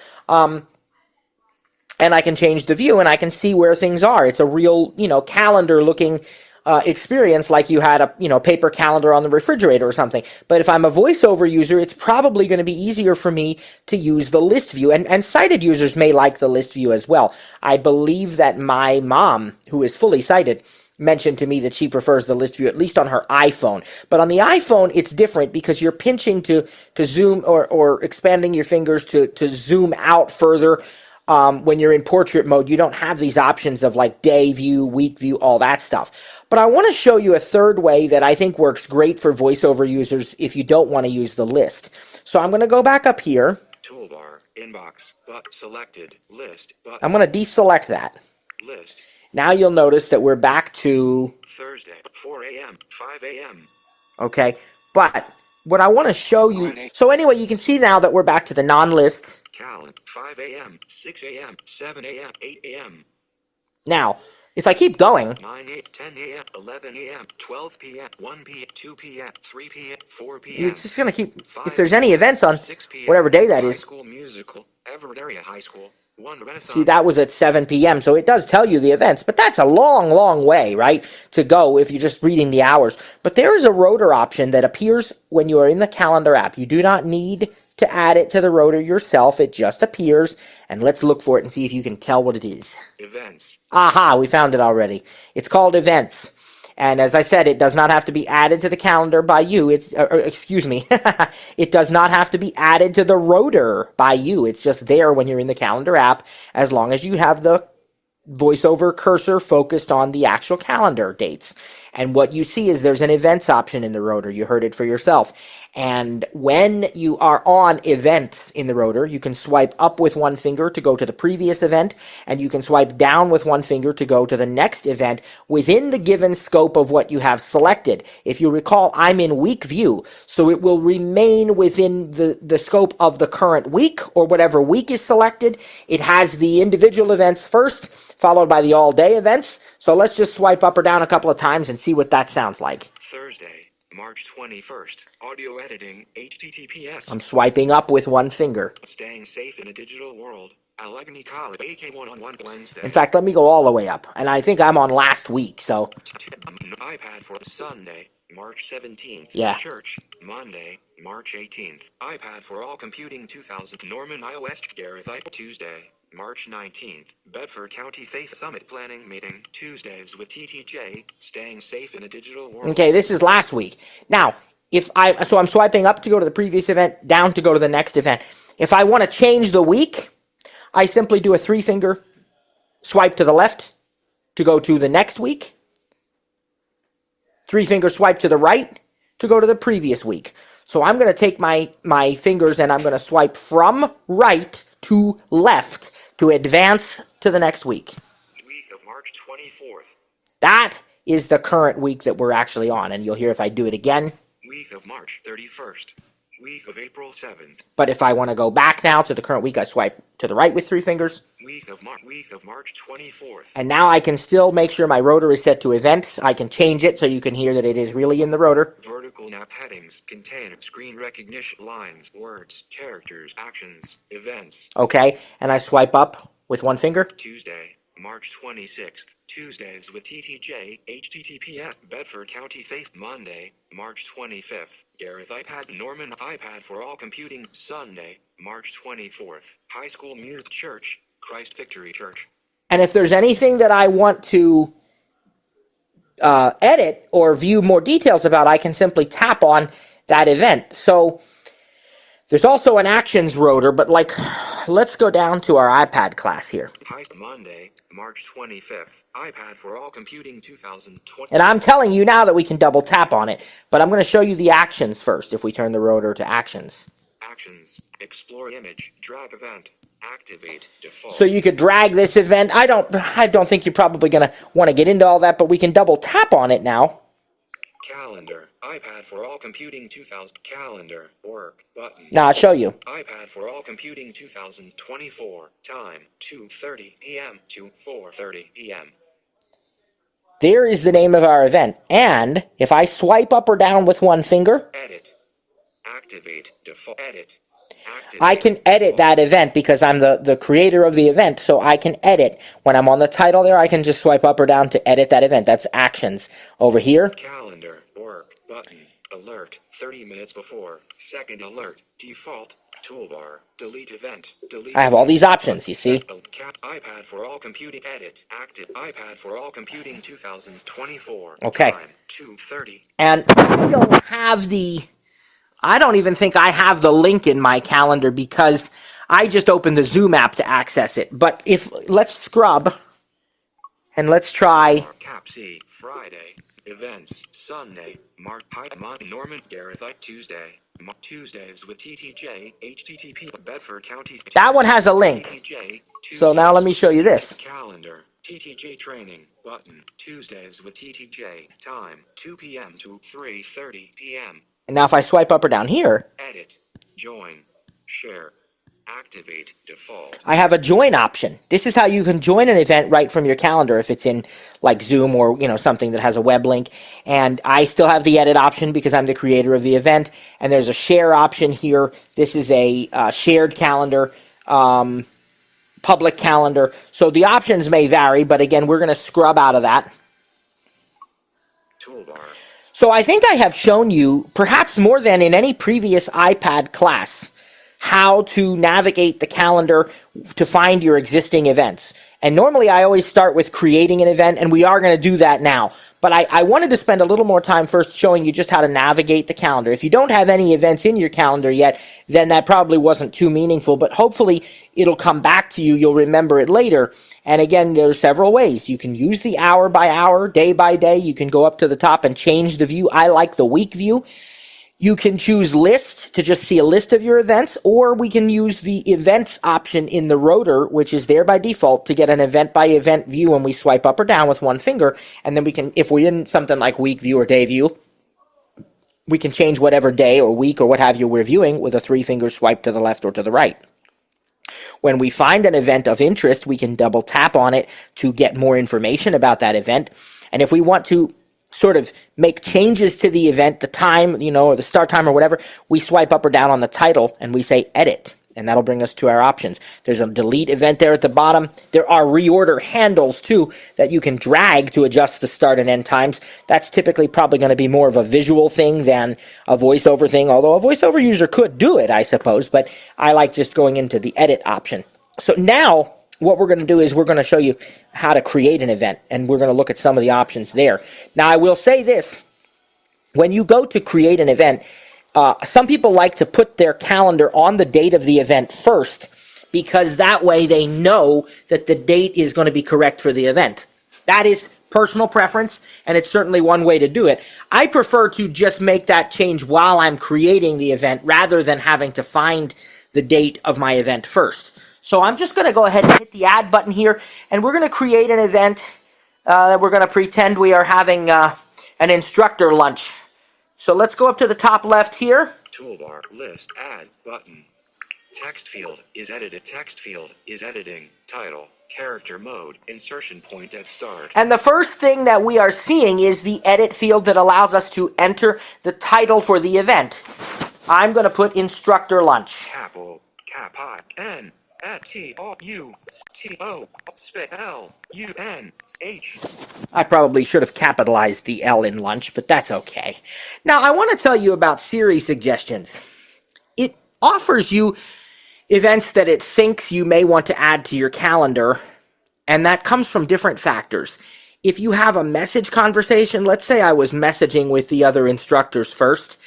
Speaker 1: And I can change the view and I can see where things are. It's a real, calendar looking experience like you had a, paper calendar on the refrigerator or something. But if I'm a VoiceOver user, it's probably going to be easier for me to use the list view. And sighted users may like the list view as well. I believe that my mom, who is fully sighted, mentioned to me that she prefers the list view, at least on her iPhone. But on the iPhone, it's different because you're pinching to zoom or expanding your fingers to zoom out further. When you're in portrait mode, you don't have these options of like day view, week view, all that stuff. But I want to show you a third way that I think works great for VoiceOver users if you don't want to use the list. So I'm going to go back up here.
Speaker 2: Toolbar, inbox, but selected, list, but
Speaker 1: I'm going to deselect that.
Speaker 2: list.
Speaker 1: Now you'll notice that we're back to
Speaker 2: Thursday, 4 a.m., 5 a.m.
Speaker 1: Okay, but what I want to show you, so anyway, you can see now that we're back to the non-list.
Speaker 2: Calendar, 5 a.m., 6 a.m., 7 a.m., 8 a.m.
Speaker 1: Now, if I keep going,
Speaker 2: 9 a.m., 10 a.m., 11 a.m., 12 p.m., 1 p.m., 2 p.m., 3 p.m., 4 p.m.
Speaker 1: it's just going to keep, if there's any events on whatever day that is.
Speaker 2: High School Musical, Everett Area High School, One Renaissance.
Speaker 1: See, that was at 7 p.m., so it does tell you the events, but that's a long, long way, right, to go if you're just reading the hours. But there is a rotor option that appears when you are in the calendar app. You do not need to add it to the rotor yourself. It just appears, and let's look for it and see if you can tell what it is.
Speaker 2: Events.
Speaker 1: Aha, we found it already. It's called Events. And as I said, it does not have to be added to the calendar by you. Excuse me. It does not have to be added to the rotor by you. It's just there when you're in the calendar app, as long as you have the VoiceOver cursor focused on the actual calendar dates. And what you see is there's an events option in the rotor. You heard it for yourself. And when you are on events in the rotor, you can swipe up with one finger to go to the previous event, and you can swipe down with one finger to go to the next event within the given scope of what you have selected. If you recall, I'm in week view, so it will remain within the scope of the current week or whatever week is selected. It has the individual events first, followed by the all-day events. So let's just swipe up or down a couple of times and see what that sounds like.
Speaker 2: Thursday, March 21st. Audio editing, HTTPS.
Speaker 1: I'm swiping up with one finger.
Speaker 2: Staying safe in a digital world. Allegheny College, AK1 Wednesday.
Speaker 1: In fact, let me go all the way up. And I think I'm on last week, so.
Speaker 2: iPad for Sunday, March 17th.
Speaker 1: Yeah.
Speaker 2: Church, Monday, March 18th. iPad for All Computing 2000. Norman iOS Gareth iPad Tuesday, March 19th. Bedford County Faith Summit Planning Meeting. Tuesdays with TTJ. Staying safe in a digital world.
Speaker 1: Okay, this is last week. Now, so I'm swiping up to go to the previous event, down to go to the next event. If I want to change the week, I simply do a 3-finger swipe to the left to go to the next week. 3-finger swipe to the right to go to the previous week. So I'm going to take my fingers and I'm going to swipe from right to left to advance to the next week.
Speaker 2: Week of March 24th.
Speaker 1: That is the current week that we're actually on. And you'll hear if I do it again.
Speaker 2: Week of March 31st. Week of April 7th.
Speaker 1: But if I want to go back now to the current week, I swipe to the right with 3 fingers.
Speaker 2: Week of March 24th.
Speaker 1: And now I can still make sure my rotor is set to events. I can change it so you can hear that it is really in the rotor.
Speaker 2: Vertical nav headings contain screen recognition lines, words, characters, actions, events.
Speaker 1: Okay, and I swipe up with 1 finger.
Speaker 2: Tuesday, March 26th. Tuesdays with TTJ, HTTPS, Bedford County Face. Monday, March 25th. Gareth iPad, Norman iPad for all computing. Sunday, March 24th. High School Music Church, Christ Victory Church.
Speaker 1: And if there's anything that I want to edit or view more details about, I can simply tap on that event. So there's also an actions rotor, but let's go down to our iPad class here.
Speaker 2: Monday, March 25th. iPad for all computing 2020.
Speaker 1: And I'm telling you now that we can double tap on it, but I'm going to show you the actions first if we turn the rotor to actions.
Speaker 2: Actions, explore image, drag event, activate, default.
Speaker 1: So you could drag this event. I don't think you're probably going to want to get into all that, but we can double tap on it now.
Speaker 2: Calendar, iPad for all computing 2000. Calendar, work, button.
Speaker 1: Now I'll show you.
Speaker 2: iPad for all computing 2024. Time, 2:30 p.m. to 4:30 p.m.
Speaker 1: There is the name of our event. And if I swipe up or down with 1 finger,
Speaker 2: Edit, activate, default, edit. Activate,
Speaker 1: I can edit that event because I'm the creator of the event, so I can edit. When I'm on the title there, I can just swipe up or down to edit that event. That's actions. Over here,
Speaker 2: Calendar, work, button, alert, 30 minutes before, second alert, default, toolbar, delete event, delete.
Speaker 1: I have all these options, you see.
Speaker 2: iPad for all computing, edit, active, iPad for all computing 2024.
Speaker 1: Okay.
Speaker 2: Time, 2:30.
Speaker 1: And I don't even think I have the link in my calendar because I just opened the Zoom app to access it. But let's scrub and let's try.
Speaker 2: Cap C, Friday, events, Sunday, Norman, Gareth, Tuesday, Tuesdays with TTJ, HTTP, Bedford County.
Speaker 1: That one has a link.
Speaker 2: TTJ,
Speaker 1: So now let me show you this.
Speaker 2: Calendar, TTJ training, button, Tuesdays with TTJ, time, 2 p.m. to 3:30 p.m.
Speaker 1: And now if I swipe up or down here,
Speaker 2: Edit, join, share, activate, default.
Speaker 1: I have a join option. This is how you can join an event right from your calendar if it's in like Zoom or something that has a web link. And I still have the edit option because I'm the creator of the event. And there's a share option here. This is a shared calendar, public calendar. So the options may vary, but again, we're going to scrub out of that.
Speaker 2: Toolbar.
Speaker 1: So I think I have shown you, perhaps more than in any previous iPad class, how to navigate the calendar to find your existing events. And normally I always start with creating an event, and we are going to do that now. But I wanted to spend a little more time first showing you just how to navigate the calendar. If you don't have any events in your calendar yet, then that probably wasn't too meaningful, but hopefully it'll come back to you. You'll remember it later. And again, there are several ways. You can use the hour by hour, day by day. You can go up to the top and change the view. I like the week view. You can choose list to just see a list of your events, or we can use the events option in the rotor, which is there by default, to get an event by event view when we swipe up or down with 1 finger. And then we can, if we're in something like week view or day view, we can change whatever day or week or what have you we're viewing with a 3-finger swipe to the left or to the right. When we find an event of interest, we can double tap on it to get more information about that event. And if we want to sort of make changes to the event, the time, or the start time or whatever, we swipe up or down on the title and we say edit, and that'll bring us to our options. There's a delete event there at the bottom. There are reorder handles too that you can drag to adjust the start and end times. That's typically probably going to be more of a visual thing than a voiceover thing, although a voiceover user could do it, I suppose, but I like just going into the edit option. So now what we're going to do is we're going to show you how to create an event, and we're going to look at some of the options there. Now, I will say this. When you go to create an event, some people like to put their calendar on the date of the event first, because that way they know that the date is going to be correct for the event. That is personal preference, and it's certainly one way to do it. I prefer to just make that change while I'm creating the event rather than having to find the date of my event first. So I'm just going to go ahead and hit the add button here, and we're going to create an event that we're going to pretend we are having an instructor lunch. So let's go up to the top left here.
Speaker 2: Toolbar, list, add, button. Text field is edited. Text field is editing. Title, character mode, insertion point at start.
Speaker 1: And the first thing that we are seeing is the edit field that allows us to enter the title for the event. I'm going to put instructor lunch.
Speaker 2: Capital, capi, N, at T, O, U, T, O, spit, L, U, N, H.
Speaker 1: I probably should have capitalized the L in lunch, but that's okay. Now, I want to tell you about Siri suggestions. It offers you events that it thinks you may want to add to your calendar, and that comes from different factors. If you have a message conversation, let's say I was messaging with the other instructors first,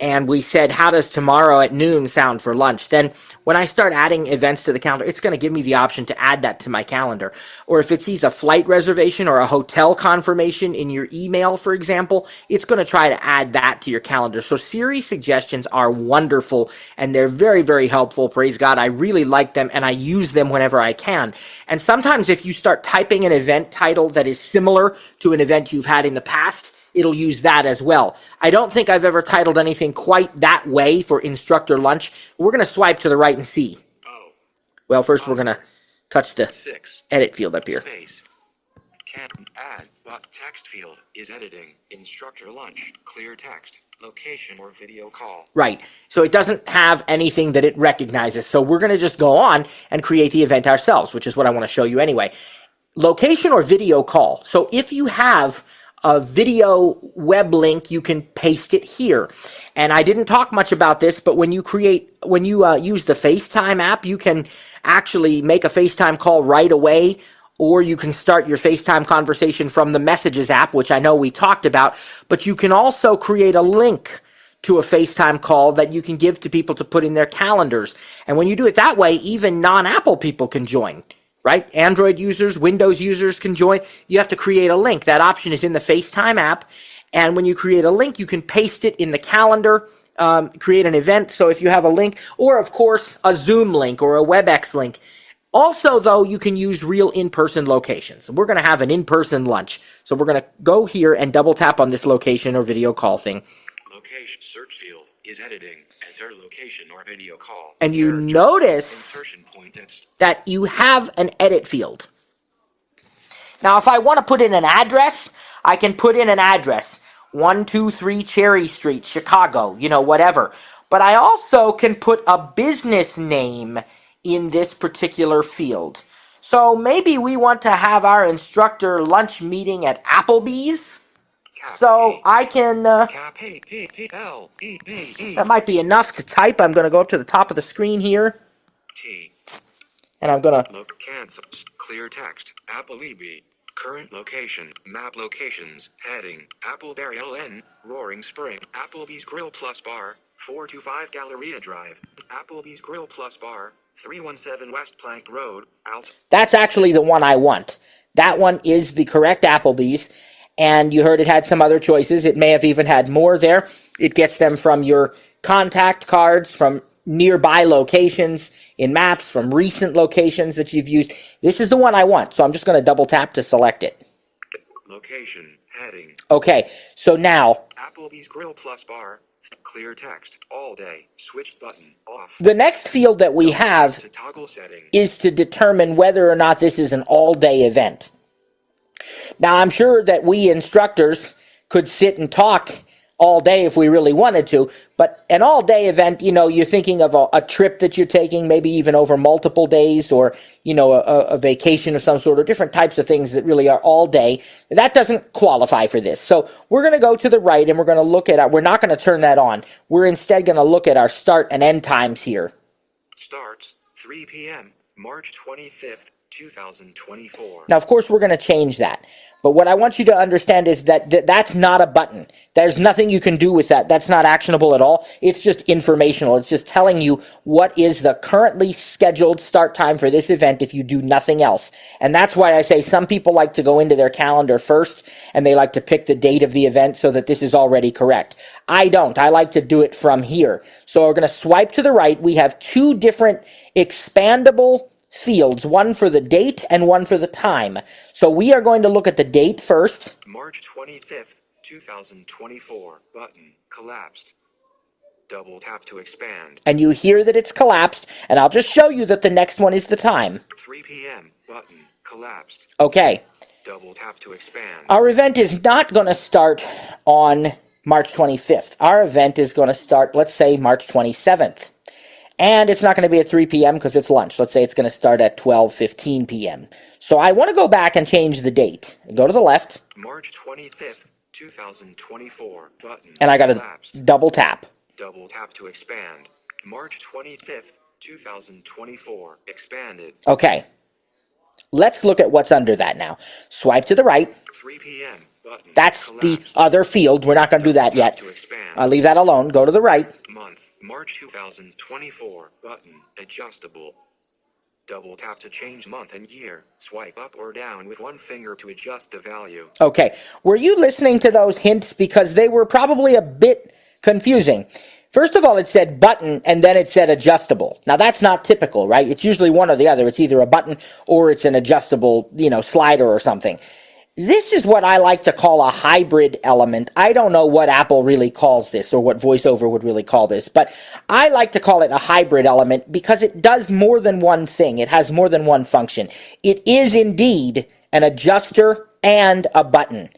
Speaker 1: and we said, how does tomorrow at noon sound for lunch? Then when I start adding events to the calendar, it's going to give me the option to add that to my calendar. Or if it sees a flight reservation or a hotel confirmation in your email, for example, it's going to try to add that to your calendar. So Siri suggestions are wonderful, and they're very, very helpful. Praise God. I really like them, and I use them whenever I can. And sometimes if you start typing an event title that is similar to an event you've had in the past, it'll use that as well. I don't think I've ever titled anything quite that way for instructor lunch. We're going to swipe to the right and see.
Speaker 2: Oh.
Speaker 1: Well, first we're going to touch the
Speaker 2: 6.
Speaker 1: edit field up here.
Speaker 2: Space. Can add, but text field is editing. Instructor lunch. Clear text. Location or video call.
Speaker 1: Right. So it doesn't have anything that it recognizes. So we're going to just go on and create the event ourselves, which is what I want to show you anyway. Location or video call. So if you have a video web link, you can paste it here. And I didn't talk much about this, but when you use the FaceTime app, you can actually make a FaceTime call right away, or you can start your FaceTime conversation from the Messages app, which I know we talked about, but you can also create a link to a FaceTime call that you can give to people to put in their calendars. And when you do it that way, even non-Apple people can join. Right? Android users, Windows users can join. You have to create a link. That option is in the FaceTime app. And when you create a link, you can paste it in the calendar, create an event. So if you have a link, or of course, a Zoom link or a WebEx link. Also, though, you can use real in-person locations. We're going to have an in-person lunch. So we're going to go here and double tap on this location or video call thing.
Speaker 2: Location search field is editing. Enter location or video call.
Speaker 1: And you notice
Speaker 2: insertion point
Speaker 1: that you have an edit field. Now, if I want to put in an address, I can put in an address. 123 Cherry Street, Chicago, whatever. But I also can put a business name in this particular field. So maybe we want to have our instructor lunch meeting at Applebee's. So I can, that might be enough to type. I'm going to go up to the top of the screen here. And I'm going to
Speaker 2: cancel, clear text, Applebee, current location, map locations, heading, Appleberry LN, Roaring Spring, Applebee's Grill Plus Bar, 425 Galleria Drive, Applebee's Grill Plus Bar, 317 West Plank Road, Alt.
Speaker 1: That's actually the one I want. That one is the correct Applebee's. And you heard it had some other choices. It may have even had more there. It gets them from your contact cards, from nearby locations in maps, from recent locations that you've used. This is the one I want, so I'm just going to double tap to select it.
Speaker 2: Location, heading.
Speaker 1: Okay, so now
Speaker 2: Applebee's Grill Plus Bar, clear text, all day, switch button, off.
Speaker 1: The next field that we have
Speaker 2: to toggle setting
Speaker 1: is to determine whether or not this is an all-day event. Now, I'm sure that we instructors could sit and talk all day if we really wanted to, but an all-day event, you're thinking of a trip that you're taking, maybe even over multiple days, or, a vacation of some sort, or different types of things that really are all day. That doesn't qualify for this. So we're going to go to the right, and we're going to look at we're not going to turn that on. We're instead going to look at our start and end times here.
Speaker 2: Starts 3 p.m., March 25th, 2024.
Speaker 1: Now, of course, we're going to change that. But what I want you to understand is that that's not a button. There's nothing you can do with that. That's not actionable at all. It's just informational. It's just telling you what is the currently scheduled start time for this event if you do nothing else. And that's why I say some people like to go into their calendar first, and they like to pick the date of the event so that this is already correct. I don't. I like to do it from here. So we're going to swipe to the right. We have two different expandable fields, one for the date and one for the time. So we are going to look at the date first.
Speaker 2: March 25th, 2024 button collapsed. Double tap to expand.
Speaker 1: And you hear that it's collapsed, and I'll just show you that the next one is the time.
Speaker 2: 3 p.m. button collapsed.
Speaker 1: Okay.
Speaker 2: Double tap to expand.
Speaker 1: Our event is not going to start on March 25th. Our event is going to start, let's say, March 27th. And it's not going to be at 3 p.m. because it's lunch. Let's say it's going to start at 12:15 p.m. So I want to go back and change the date. Go to the left.
Speaker 2: March 25th, 2024 button.
Speaker 1: And I got to double tap.
Speaker 2: Double tap to expand. March 25th, 2024 expanded.
Speaker 1: Okay. Let's look at what's under that now. Swipe to the right.
Speaker 2: 3 p.m. button.
Speaker 1: That's collapsed. The other field. We're not going to do that yet. I'll leave that alone. Go to the right.
Speaker 2: Month, March 2024 button. Adjustable. Double tap to change month and year. Swipe up or down with one finger to adjust the value.
Speaker 1: Okay. Were you listening to those hints? Because they were probably a bit confusing. First of all, it said button, and then it said adjustable. Now, that's not typical, right? It's usually one or the other. It's either a button or it's an adjustable, slider or something. This is what I like to call a hybrid element. I don't know what Apple really calls this or what VoiceOver would really call this, but I like to call it a hybrid element because it does more than one thing. It has more than one function. It is indeed an adjuster and a button.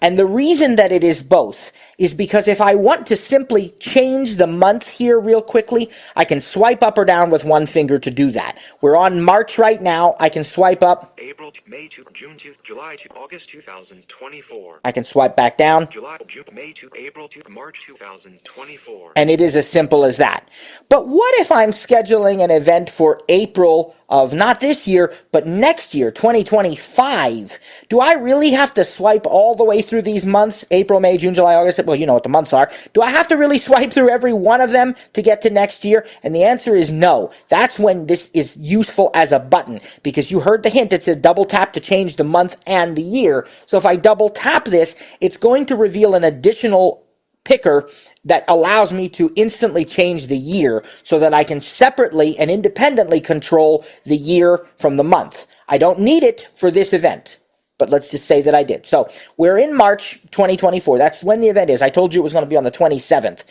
Speaker 1: And the reason that it is both is because if I want to simply change the month here real quickly, I can swipe up or down with one finger to do that. We're on March right now. I can swipe up.
Speaker 2: April to May to June to July to August 2024.
Speaker 1: I can swipe back down.
Speaker 2: July, June, May to April to March 2024.
Speaker 1: And it is as simple as that. But what if I'm scheduling an event for April of not this year, but next year, 2025? Do I really have to swipe all the way through these months? April, May, June, July, August. Well, you know what the months are. Do I have to really swipe through every one of them to get to next year? And the answer is no. That's when this is useful as a button, because you heard the hint. It says double tap to change the month and the year. So if I double tap this, it's going to reveal an additional picker that allows me to instantly change the year so that I can separately and independently control the year from the month. I don't need it for this event, but let's just say that I did. So we're in March 2024. That's when the event is. I told you it was going to be on the 27th.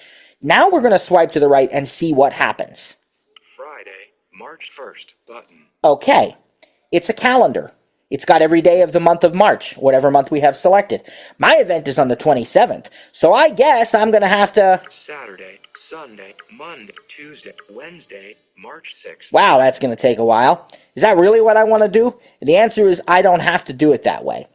Speaker 1: Now we're going to swipe to the right and see what happens.
Speaker 2: Friday, March 1st, button.
Speaker 1: Okay. It's a calendar. It's got every day of the month of March, whatever month we have selected. My event is on the 27th, so I guess I'm going to have to...
Speaker 2: Saturday, Sunday, Monday, Tuesday, Wednesday, March 6th.
Speaker 1: Wow, that's going to take a while. Is that really what I want to do? The answer is I don't have to do it that way.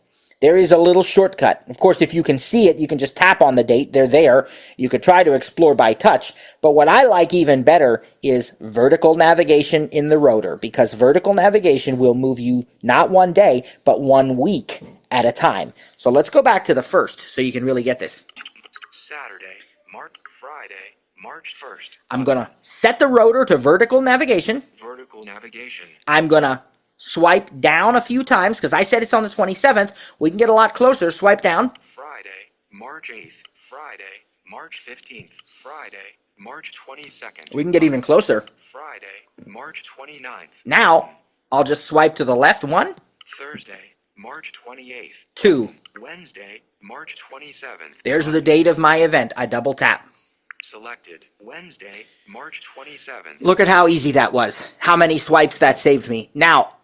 Speaker 1: There is a little shortcut. Of course, if you can see it, you can just tap on the date. They're there. You could try to explore by touch. But what I like even better is vertical navigation in the rotor, because vertical navigation will move you not one day, but 1 week at a time. So let's go back to the first so you can really get this.
Speaker 2: Saturday, Friday, March 1st.
Speaker 1: I'm going to set the rotor to vertical navigation.
Speaker 2: Vertical navigation.
Speaker 1: I'm going to swipe down a few times because I said it's on the 27th. We can get a lot closer. Swipe down.
Speaker 2: Friday, March 8th. Friday, March 15th. Friday, March 22nd.
Speaker 1: We can get even closer.
Speaker 2: Friday, March 29th.
Speaker 1: Now, I'll just swipe to the left one.
Speaker 2: Thursday, March 28th.
Speaker 1: 2.
Speaker 2: Wednesday, March 27th.
Speaker 1: There's the date of my event. I double tap.
Speaker 2: Selected. Wednesday, March 27th.
Speaker 1: Look at how easy that was. How many swipes that saved me. Now,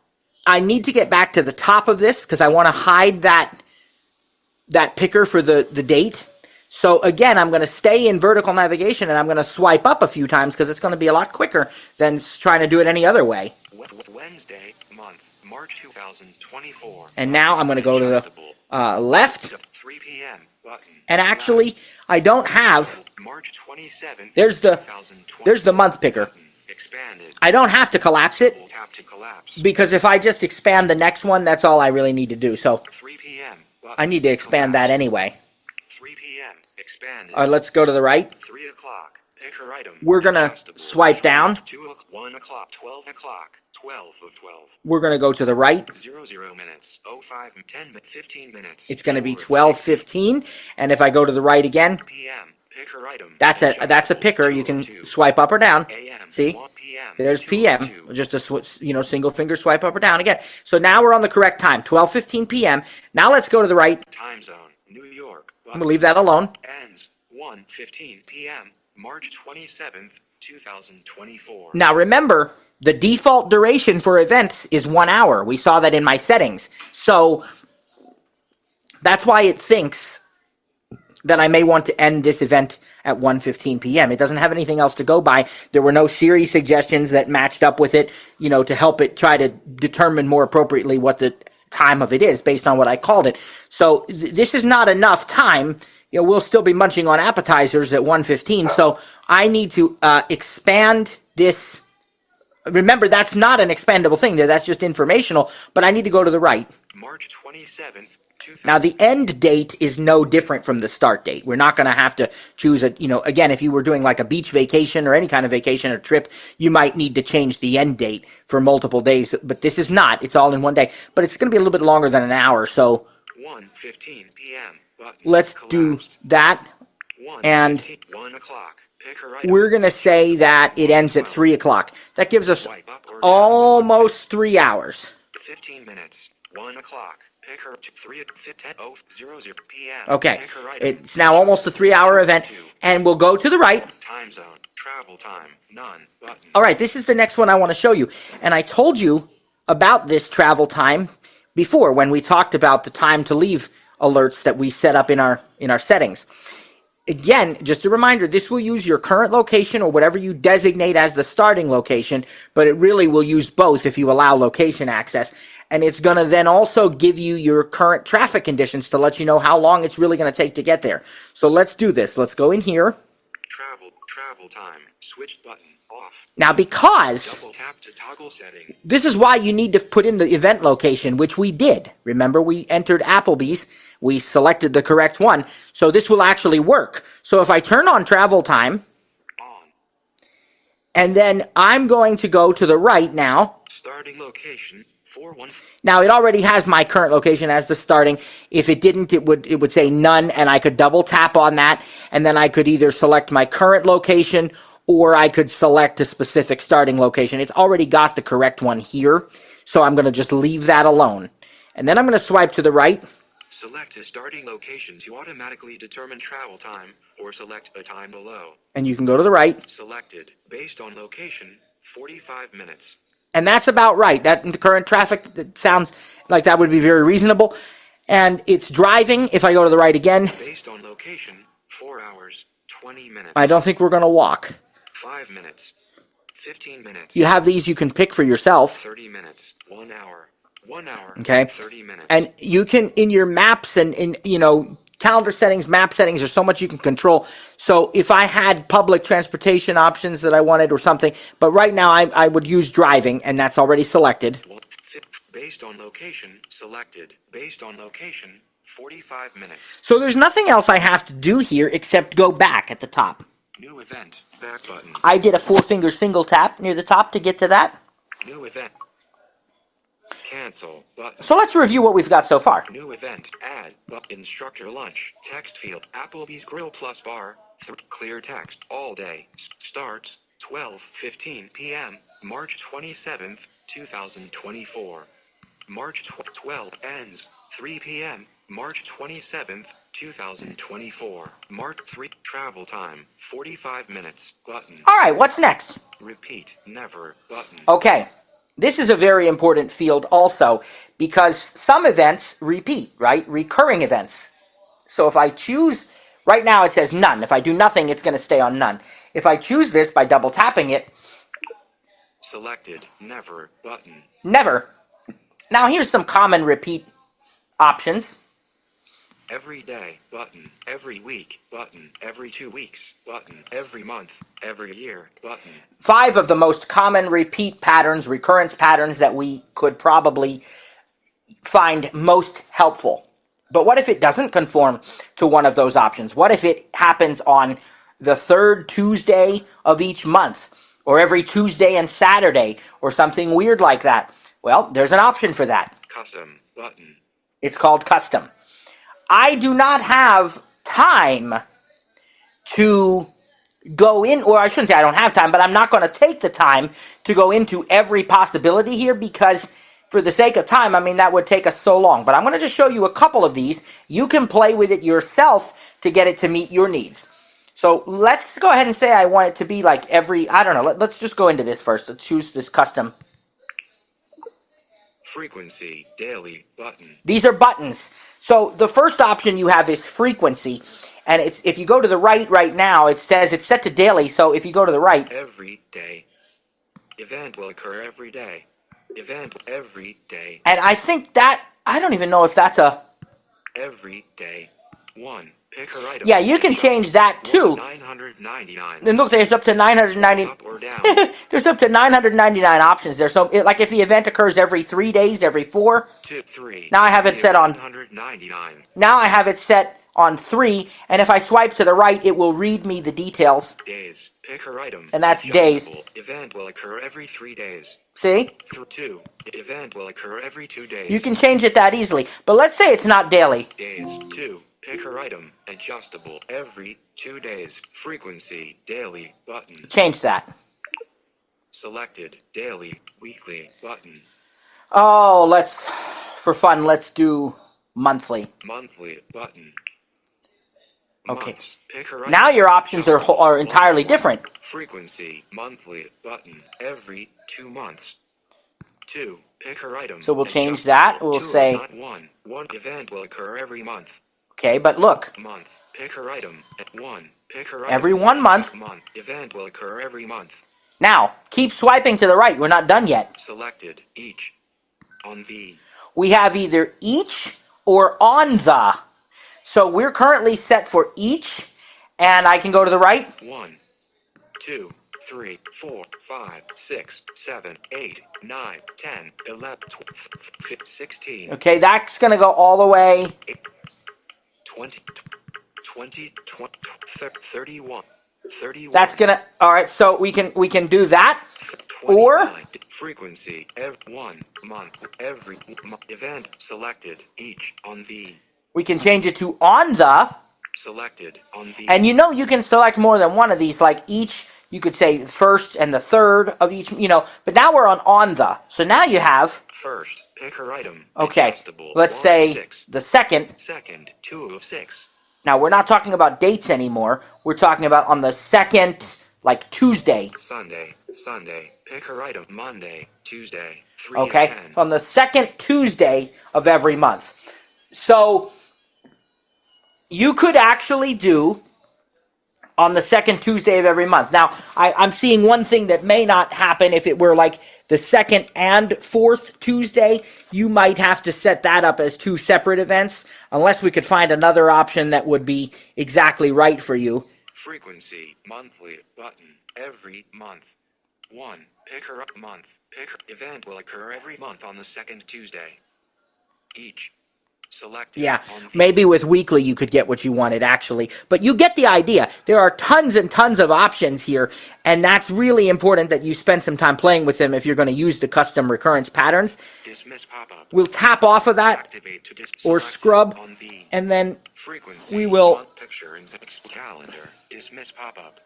Speaker 1: I need to get back to the top of this because I want to hide that picker for the date. So again, I'm going to stay in vertical navigation and I'm going to swipe up a few times because it's going to be a lot quicker than trying to do it any other way.
Speaker 2: Wednesday, month, March 2024.
Speaker 1: And now I'm going to go to the left.
Speaker 2: 3 p.m. button.
Speaker 1: And actually, I don't have...
Speaker 2: March 27th.
Speaker 1: There's the month picker.
Speaker 2: Expanded.
Speaker 1: I don't have to collapse it
Speaker 2: Tap to collapse.
Speaker 1: because if I just expand the next one, that's all I really need to do. So
Speaker 2: 3 p.m.
Speaker 1: I need to expand that anyway.
Speaker 2: 3 p.m. Expanded.
Speaker 1: All right, let's go to the right.
Speaker 2: 3 o'clock. Picker item.
Speaker 1: We're going to swipe down.
Speaker 2: 1 o'clock. 12 o'clock. 12 of 12.
Speaker 1: We're going to go to the right.
Speaker 2: 00 minutes. 05 10 15 minutes.
Speaker 1: It's going to be 12:15. And if I go to the right again,
Speaker 2: p.m. Picker item.
Speaker 1: that's a picker. You can swipe up or down. See? There's PM. Just a single finger swipe up or down again. So now we're on the correct time. 12:15 p.m. Now let's go to the right.
Speaker 2: Time zone. New York.
Speaker 1: I'm going to leave that alone.
Speaker 2: Ends 1:15 p.m. March 27th, 2024.
Speaker 1: Now remember, the default duration for events is 1 hour. We saw that in my settings. So that's why it thinks that I may want to end this event at 1:15 p.m. It doesn't have anything else to go by. There were no Siri suggestions that matched up with it, to help it try to determine more appropriately what the time of it is based on what I called it. So this is not enough time. We'll still be munching on appetizers at 1:15. So I need to expand this. Remember, that's not an expandable thing there. That's just informational, but I need to go to the right.
Speaker 2: March 27th, 2000.
Speaker 1: Now, the end date is no different from the start date. We're not going to have to choose again, if you were doing like a beach vacation or any kind of vacation or trip, you might need to change the end date for multiple days, but this is not. It's all in one day, but it's going to be a little bit longer than an hour, so
Speaker 2: 1:15 p.m. Button
Speaker 1: let's
Speaker 2: collapsed.
Speaker 1: do that, and
Speaker 2: 1 o'clock. Pick her
Speaker 1: we're going to say that it ends at 3 o'clock. That gives us almost 3 hours.
Speaker 2: 15 minutes. 1 o'clock. Pick her 10:00 p.m.
Speaker 1: Okay,
Speaker 2: Pick her
Speaker 1: it's now almost a 3-hour event, and we'll go to the right.
Speaker 2: Time zone. Travel time. None. Button.
Speaker 1: All right, this is the next one I want to show you. And I told you about this travel time before when we talked about the time to leave alerts that we set up in our settings. Again, just a reminder, this will use your current location or whatever you designate as the starting location, but it really will use both if you allow location access. And it's going to then also give you your current traffic conditions to let you know how long it's really going to take to get there. So let's do this. Let's go in here.
Speaker 2: Travel time. Switch button off.
Speaker 1: Now, because
Speaker 2: Double tap to toggle setting.
Speaker 1: this is why you need to put in the event location, which we did. Remember, we entered Applebee's. We selected the correct one. So this will actually work. So if I turn on travel time,
Speaker 2: On.
Speaker 1: and then I'm going to go to the right now.
Speaker 2: Starting location 41.
Speaker 1: Now, it already has my current location as the starting. If it didn't, it would say none, and I could double tap on that, and then I could either select my current location or I could select a specific starting location. It's already got the correct one here, so I'm going to just leave that alone. And then I'm going to swipe to the right.
Speaker 2: Select a starting location to automatically determine travel time, or select a time below.
Speaker 1: And you can go to the right.
Speaker 2: Selected, based on location, 45 minutes.
Speaker 1: And that's about right. That in the current traffic, that sounds like that would be very reasonable. And it's driving. If I go to the right again,
Speaker 2: Based on location, 4 hours, 20 minutes.
Speaker 1: I don't think we're going to walk.
Speaker 2: 5 minutes. 15 minutes.
Speaker 1: You have these you can pick for yourself.
Speaker 2: 30 minutes. 1 hour. 1 hour.
Speaker 1: Okay.
Speaker 2: 30 minutes.
Speaker 1: And you can, in your maps and in, calendar settings, map settings, there's so much you can control. So if I had public transportation options that I wanted or something, but right now I would use driving, and that's already selected.
Speaker 2: Based on location, selected. Based on location, 45 minutes.
Speaker 1: So there's nothing else I have to do here except go back at the top.
Speaker 2: New event. Back button.
Speaker 1: I did a 4-finger single tap near the top to get to that.
Speaker 2: New event. Cancel button.
Speaker 1: So let's review what we've got so far.
Speaker 2: New event. Add. Instructor lunch. Text field. Applebee's Grill plus bar. Clear text. All day. Starts 12:15 p.m. March 27th, 2024. March 12 ends 3 p.m. March 27th, 2024. March 3 travel time 45 minutes. Button.
Speaker 1: All right, what's next?
Speaker 2: Repeat. Never. Button.
Speaker 1: Okay, this is a very important field also because some events repeat, right? Recurring events. So if I choose, right now it says none. If I do nothing, it's going to stay on none. If I choose this by double tapping it,
Speaker 2: Selected. Never. Button.
Speaker 1: never. Now here's some common repeat options.
Speaker 2: Every day. Button. Every week. Button. Every 2 weeks. Button. Every month. Every year. Button.
Speaker 1: 5 of the most common repeat patterns, recurrence patterns that we could probably find most helpful. But what if it doesn't conform to one of those options? What if it happens on the 3rd Tuesday of each month, or every Tuesday and Saturday, or something weird like that? Well, there's an option for that.
Speaker 2: Custom. Button.
Speaker 1: It's called custom. I do not have time to go in, or I shouldn't say I don't have time, but I'm not going to take the time to go into every possibility here because for the sake of time, I mean, that would take us so long. But I'm going to just show you a couple of these. You can play with it yourself to get it to meet your needs. So let's go ahead and say I want it to be like every, I don't know, let's just go into this first. Let's choose this custom.
Speaker 2: Frequency, daily, button.
Speaker 1: These are buttons. So the first option you have is frequency. And it's if you go to the right now, it says it's set to daily. So if you go to the right.
Speaker 2: Every day. Event will occur every day. Event every day.
Speaker 1: And I think that, I don't even know if that's a...
Speaker 2: Every day. 1. Pick her item.
Speaker 1: Yeah, you can change that too.
Speaker 2: 999.
Speaker 1: And look, there's up to 990.
Speaker 2: Up or down.
Speaker 1: There's up to 999 options there. So, like, if the event occurs every 3 days, every 4.
Speaker 2: 2, 3.
Speaker 1: Now I have it set on.
Speaker 2: 999.
Speaker 1: Now I have it set on 3, and if I swipe to the right, it will read me the details.
Speaker 2: Days. Pick her item.
Speaker 1: And that's days.
Speaker 2: Event will occur every 3 days.
Speaker 1: See?
Speaker 2: Through 2. Event will occur every 2 days.
Speaker 1: You can change it that easily. But let's say it's not daily.
Speaker 2: Days. 2. Pick her item. Adjustable. Every 2 days. Frequency. Daily. Button.
Speaker 1: Change that.
Speaker 2: Selected. Daily. Weekly. Button.
Speaker 1: Oh, for fun, let's do monthly.
Speaker 2: Monthly. Button.
Speaker 1: Okay.
Speaker 2: Months. Pick her item.
Speaker 1: Now your options are entirely different.
Speaker 2: Frequency. Monthly. Button. Every 2 months. 2. Pick her item.
Speaker 1: So we'll change that. We'll say
Speaker 2: 1. One event will occur every month.
Speaker 1: Okay, but look.
Speaker 2: Month. Pick her item. 1. Pick her item.
Speaker 1: Every 1 month.
Speaker 2: Event will occur every month.
Speaker 1: Now, keep swiping to the right. We're not done yet.
Speaker 2: Selected. Each. On the.
Speaker 1: We have either each or on the. So we're currently set for each, and I can go to the right.
Speaker 2: 1, 2, 3, 4, 5, 6, 7, 8, 9, 10, 11, 12, 16.
Speaker 1: Okay, that's going to go all the way.
Speaker 2: 20, 20, 31, 31.
Speaker 1: That's going to, all right, so we can do that. Or
Speaker 2: frequency, every 1 month, every event selected, each on the.
Speaker 1: We can change it to on the.
Speaker 2: Selected on the.
Speaker 1: And you can select more than one of these, like each, you could say first and the third of each, but now we're on the. So now you have.
Speaker 2: First, pick her item.
Speaker 1: Okay, let's say the second.
Speaker 2: Second, 2 of 6.
Speaker 1: Now we're not talking about dates anymore. We're talking about on the second, like Tuesday.
Speaker 2: Sunday, pick her item. Monday, Tuesday, 3
Speaker 1: okay,
Speaker 2: of 10.
Speaker 1: On the second Tuesday of every month. So you could actually do on the second Tuesday of every month. Now, I'm seeing one thing that may not happen if it were like the second and fourth Tuesday. You might have to set that up as 2 separate events, unless we could find another option that would be exactly right for you.
Speaker 2: Frequency, monthly, button, every month. 1, pick her up month. Pick her event will occur every month on the second Tuesday. Each. Selected.
Speaker 1: Yeah, maybe with weekly you could get what you wanted actually. But you get the idea. There are tons and tons of options here, and that's really important that you spend some time playing with them if you're going to use the custom recurrence patterns.
Speaker 2: Dismiss pop-up.
Speaker 1: We'll tap off of that or scrub, and then
Speaker 2: frequency,
Speaker 1: we will...
Speaker 2: picture and calendar. Dismiss pop-up.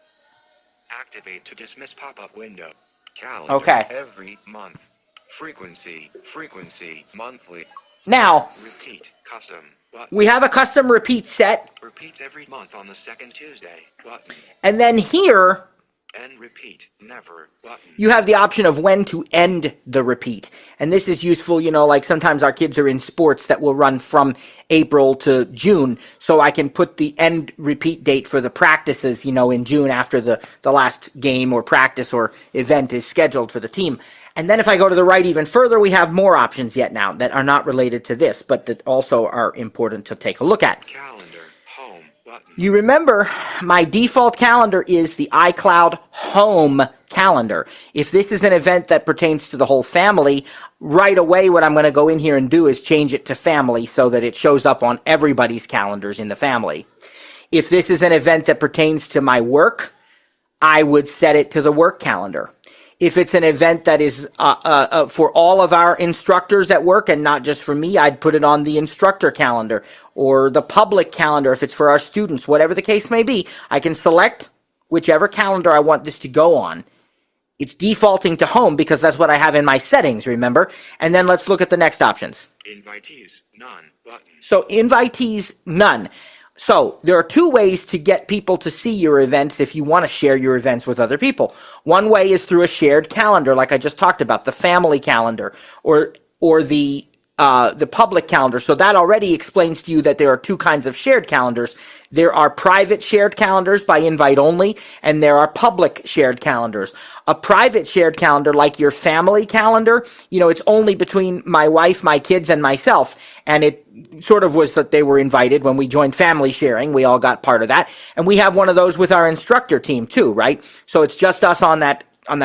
Speaker 2: Activate to dismiss pop-up window. Calendar.
Speaker 1: Okay.
Speaker 2: Every month. Frequency, monthly.
Speaker 1: Now,
Speaker 2: repeat, custom, button.
Speaker 1: We have a custom repeat set.
Speaker 2: Repeats every month on the second Tuesday, button.
Speaker 1: And then here,
Speaker 2: end repeat, never, button.
Speaker 1: You have the option of when to end the repeat. And this is useful, like sometimes our kids are in sports that will run from April to June. So I can put the end repeat date for the practices, in June after the last game or practice or event is scheduled for the team. And then if I go to the right even further, we have more options yet now that are not related to this, but that also are important to take a look at.
Speaker 2: Calendar, home, button.
Speaker 1: You remember, my default calendar is the iCloud home calendar. If this is an event that pertains to the whole family, right away what I'm going to go in here and do is change it to family so that it shows up on everybody's calendars in the family. If this is an event that pertains to my work, I would set it to the work calendar. If it's an event that is for all of our instructors at work and not just for me, I'd put it on the instructor calendar or the public calendar if it's for our students. Whatever the case may be, I can select whichever calendar I want this to go on It's defaulting to home because that's what I have in my settings, remember? And then let's look at the next options.
Speaker 2: Invitees, none, button.
Speaker 1: So invitees, none. So there are two ways to get people to see your events if you want to share your events with other people. One way is through a shared calendar, like I just talked about, the family calendar or the public calendar. So that already explains to you that there are two kinds of shared calendars. There are private shared calendars by invite only, and there are public shared calendars. A private shared calendar, like your family calendar, it's only between my wife, my kids, and myself. And it sort of was that they were invited when we joined family sharing. We all got part of that. And we have one of those with our instructor team too, right? So it's just us on that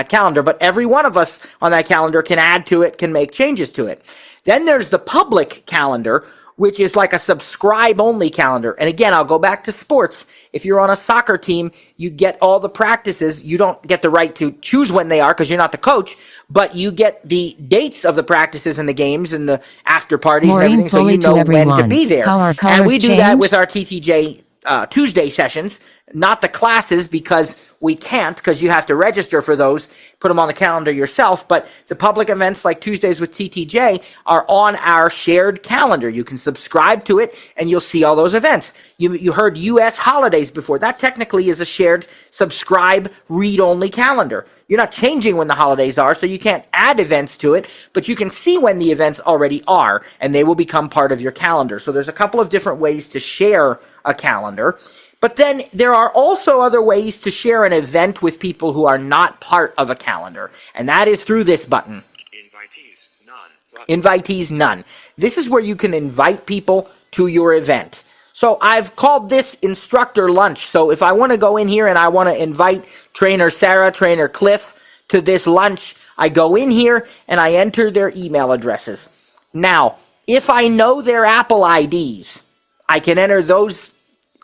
Speaker 1: calendar, but every one of us on that calendar can add to it, can make changes to it. Then there's the public calendar, which is like a subscribe-only calendar. And again, I'll go back to sports. If you're on a soccer team, you get all the practices. You don't get the right to choose when they are because you're not the coach, but you get the dates of the practices and the games and the after parties and everything, so you know when to be there. And we do that with our TTJ Tuesday sessions, not the classes because we can't, because you have to register for those, put them on the calendar yourself. But the public events like Tuesdays with TTJ are on our shared calendar. You can subscribe to it and you'll see all those events. You heard US holidays before. That technically is a shared subscribe read-only calendar. You're not changing when the holidays are, so you can't add events to it, but you can see when the events already are, and they will become part of your calendar. So there's a couple of different ways to share a calendar. But then there are also other ways to share an event with people who are not part of a calendar, and that is through this button.
Speaker 2: Invitees, none.
Speaker 1: Invitees, none. This is where you can invite people to your event. So I've called this instructor lunch. So if I want to go in here and I want to invite trainer Sarah, trainer Kliph to this lunch, I go in here and I enter their email addresses. Now, if I know their Apple IDs, I can enter those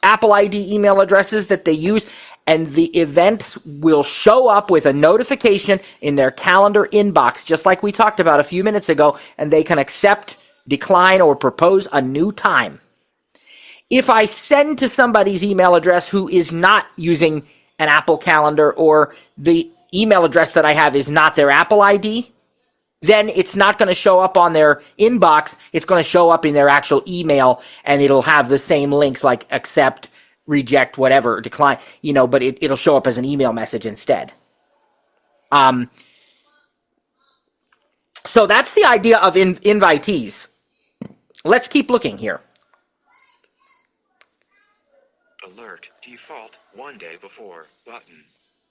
Speaker 1: Apple ID email addresses that they use, and the event will show up with a notification in their calendar inbox, just like we talked about a few minutes ago, and they can accept, decline, or propose a new time. If I send to somebody's email address who is not using an Apple calendar, or the email address that I have is not their Apple ID, then it's not going to show up on their inbox. It's going to show up in their actual email, and it'll have the same links like accept, reject, whatever, decline, but it'll show up as an email message instead. So that's the idea of invitees. Let's keep looking here.
Speaker 2: Alert, default, 1 day before, button.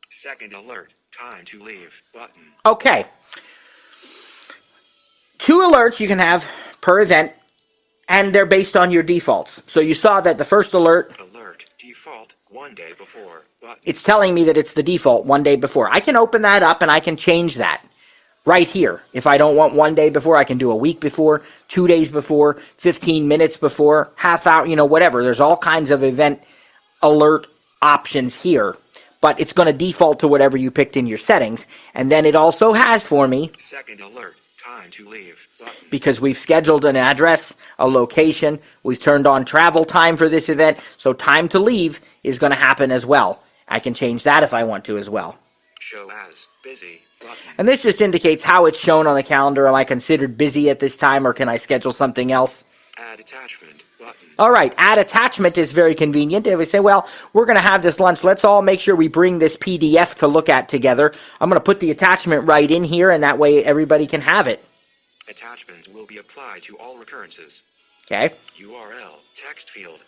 Speaker 2: Second alert, time to leave, button.
Speaker 1: Okay. 2 alerts you can have per event, and they're based on your defaults. So you saw that the first alert,
Speaker 2: default, 1 day before, button.
Speaker 1: It's telling me that it's the default 1 day before. I can open that up and I can change that right here. If I don't want 1 day before, I can do a week before, 2 days before, 15 minutes before, half hour, whatever. There's all kinds of event alert options here, but it's going to default to whatever you picked in your settings. And then it also has for me,
Speaker 2: second alert, time to leave, button.
Speaker 1: Because we've scheduled an address, a location, we've turned on travel time for this event, so time to leave is going to happen as well. I can change that if I want to as well.
Speaker 2: Show as busy, button.
Speaker 1: And this just indicates how it's shown on the calendar. Am I considered busy at this time, or can I schedule something else?
Speaker 2: Add attachment, button.
Speaker 1: All right, add attachment is very convenient. If we say, well, we're going to have this lunch, let's all make sure we bring this PDF to look at together. I'm going to put the attachment right in here, and that way everybody can have it.
Speaker 2: Attachments will be applied to all recurrences.
Speaker 1: Okay.
Speaker 2: URL, text field.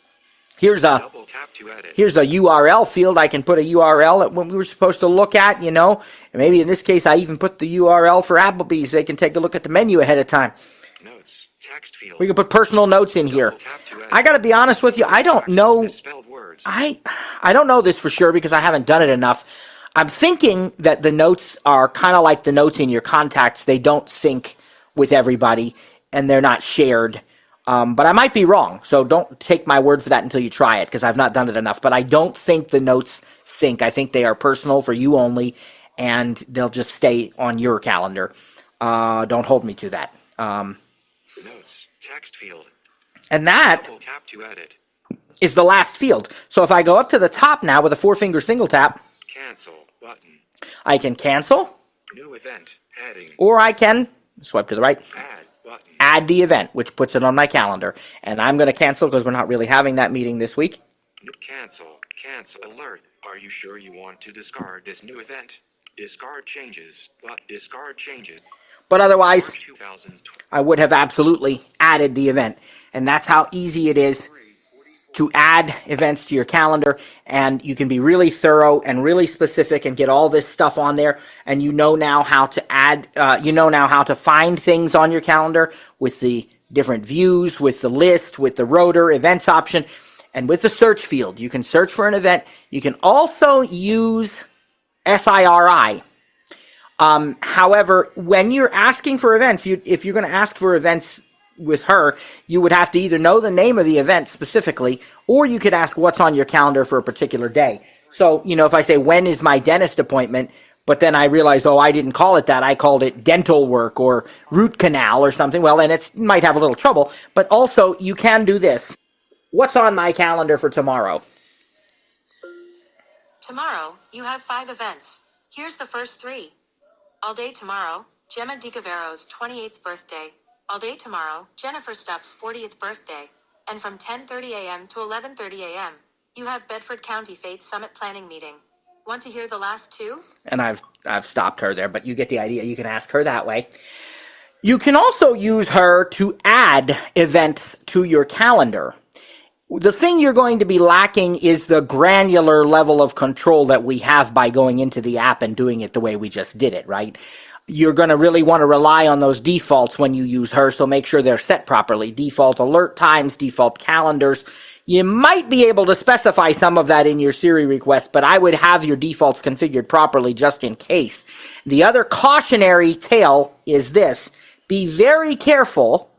Speaker 1: Here's a
Speaker 2: Double tap to edit.
Speaker 1: Here's a URL field. I can put a URL that when we were supposed to look at, and maybe in this case I even put the URL for Applebee's. They can take a look at the menu ahead of time.
Speaker 2: Notes, text field.
Speaker 1: We can put personal notes in here. I got to be honest with you. I don't know. I don't know this for sure because I haven't done it enough. I'm thinking that the notes are kind of like the notes in your contacts. They don't sync with everybody, and they're not shared. But I might be wrong, so don't take my word for that until you try it, because I've not done it enough. But I don't think the notes sync. I think they are personal for you only, and they'll just stay on your calendar. Don't hold me to that.
Speaker 2: Notes, text field.
Speaker 1: And that
Speaker 2: Double tap to edit.
Speaker 1: is the last field. So if I go up to the top now with a 4-finger single tap,
Speaker 2: Cancel, button.
Speaker 1: I can cancel.
Speaker 2: New event. Heading.
Speaker 1: Or I can swipe to the right,
Speaker 2: Add button.
Speaker 1: add the event, which puts it on my calendar. And I'm going to cancel because we're not really having that meeting this week.
Speaker 2: Cancel. Cancel. Alert. Are you sure you want to discard this new event? Discard changes. Discard changes.
Speaker 1: But otherwise,
Speaker 2: March 2020.
Speaker 1: I would have absolutely added the event. And that's how easy it is to add events to your calendar. And you can be really thorough and really specific and get all this stuff on there. And you know now how to add, now how to find things on your calendar with the different views, with the list, with the rotor events option, and with the search field. You can search for an event. You can also use SIRI. However, when you're asking for events, if you're going to ask for events with her, you would have to either know the name of the event specifically, or you could ask what's on your calendar for a particular day. So, if I say, when is my dentist appointment? But then I realized, I didn't call it that. I called it dental work or root canal or something. Well, then it might have a little trouble. But also, you can do this. What's on my calendar for tomorrow?
Speaker 3: Tomorrow, you have 5 events. Here's the first 3. All day tomorrow, Gemma DiCavero's 28th birthday. All day tomorrow, Jennifer Stupp's 40th birthday. And from 10:30 a.m. to 11:30 a.m., you have Bedford County Faith Summit Planning Meeting. Want to hear the last 2?
Speaker 1: And I've stopped her there, but you get the idea. You can ask her that way. You can also use her to add events to your calendar. The thing you're going to be lacking is the granular level of control that we have by going into the app and doing it the way we just did it, right? You're going to really want to rely on those defaults when you use her, so make sure they're set properly. Default alert times, default calendars. You might be able to specify some of that in your Siri request, but I would have your defaults configured properly just in case. The other cautionary tale is this. Be very careful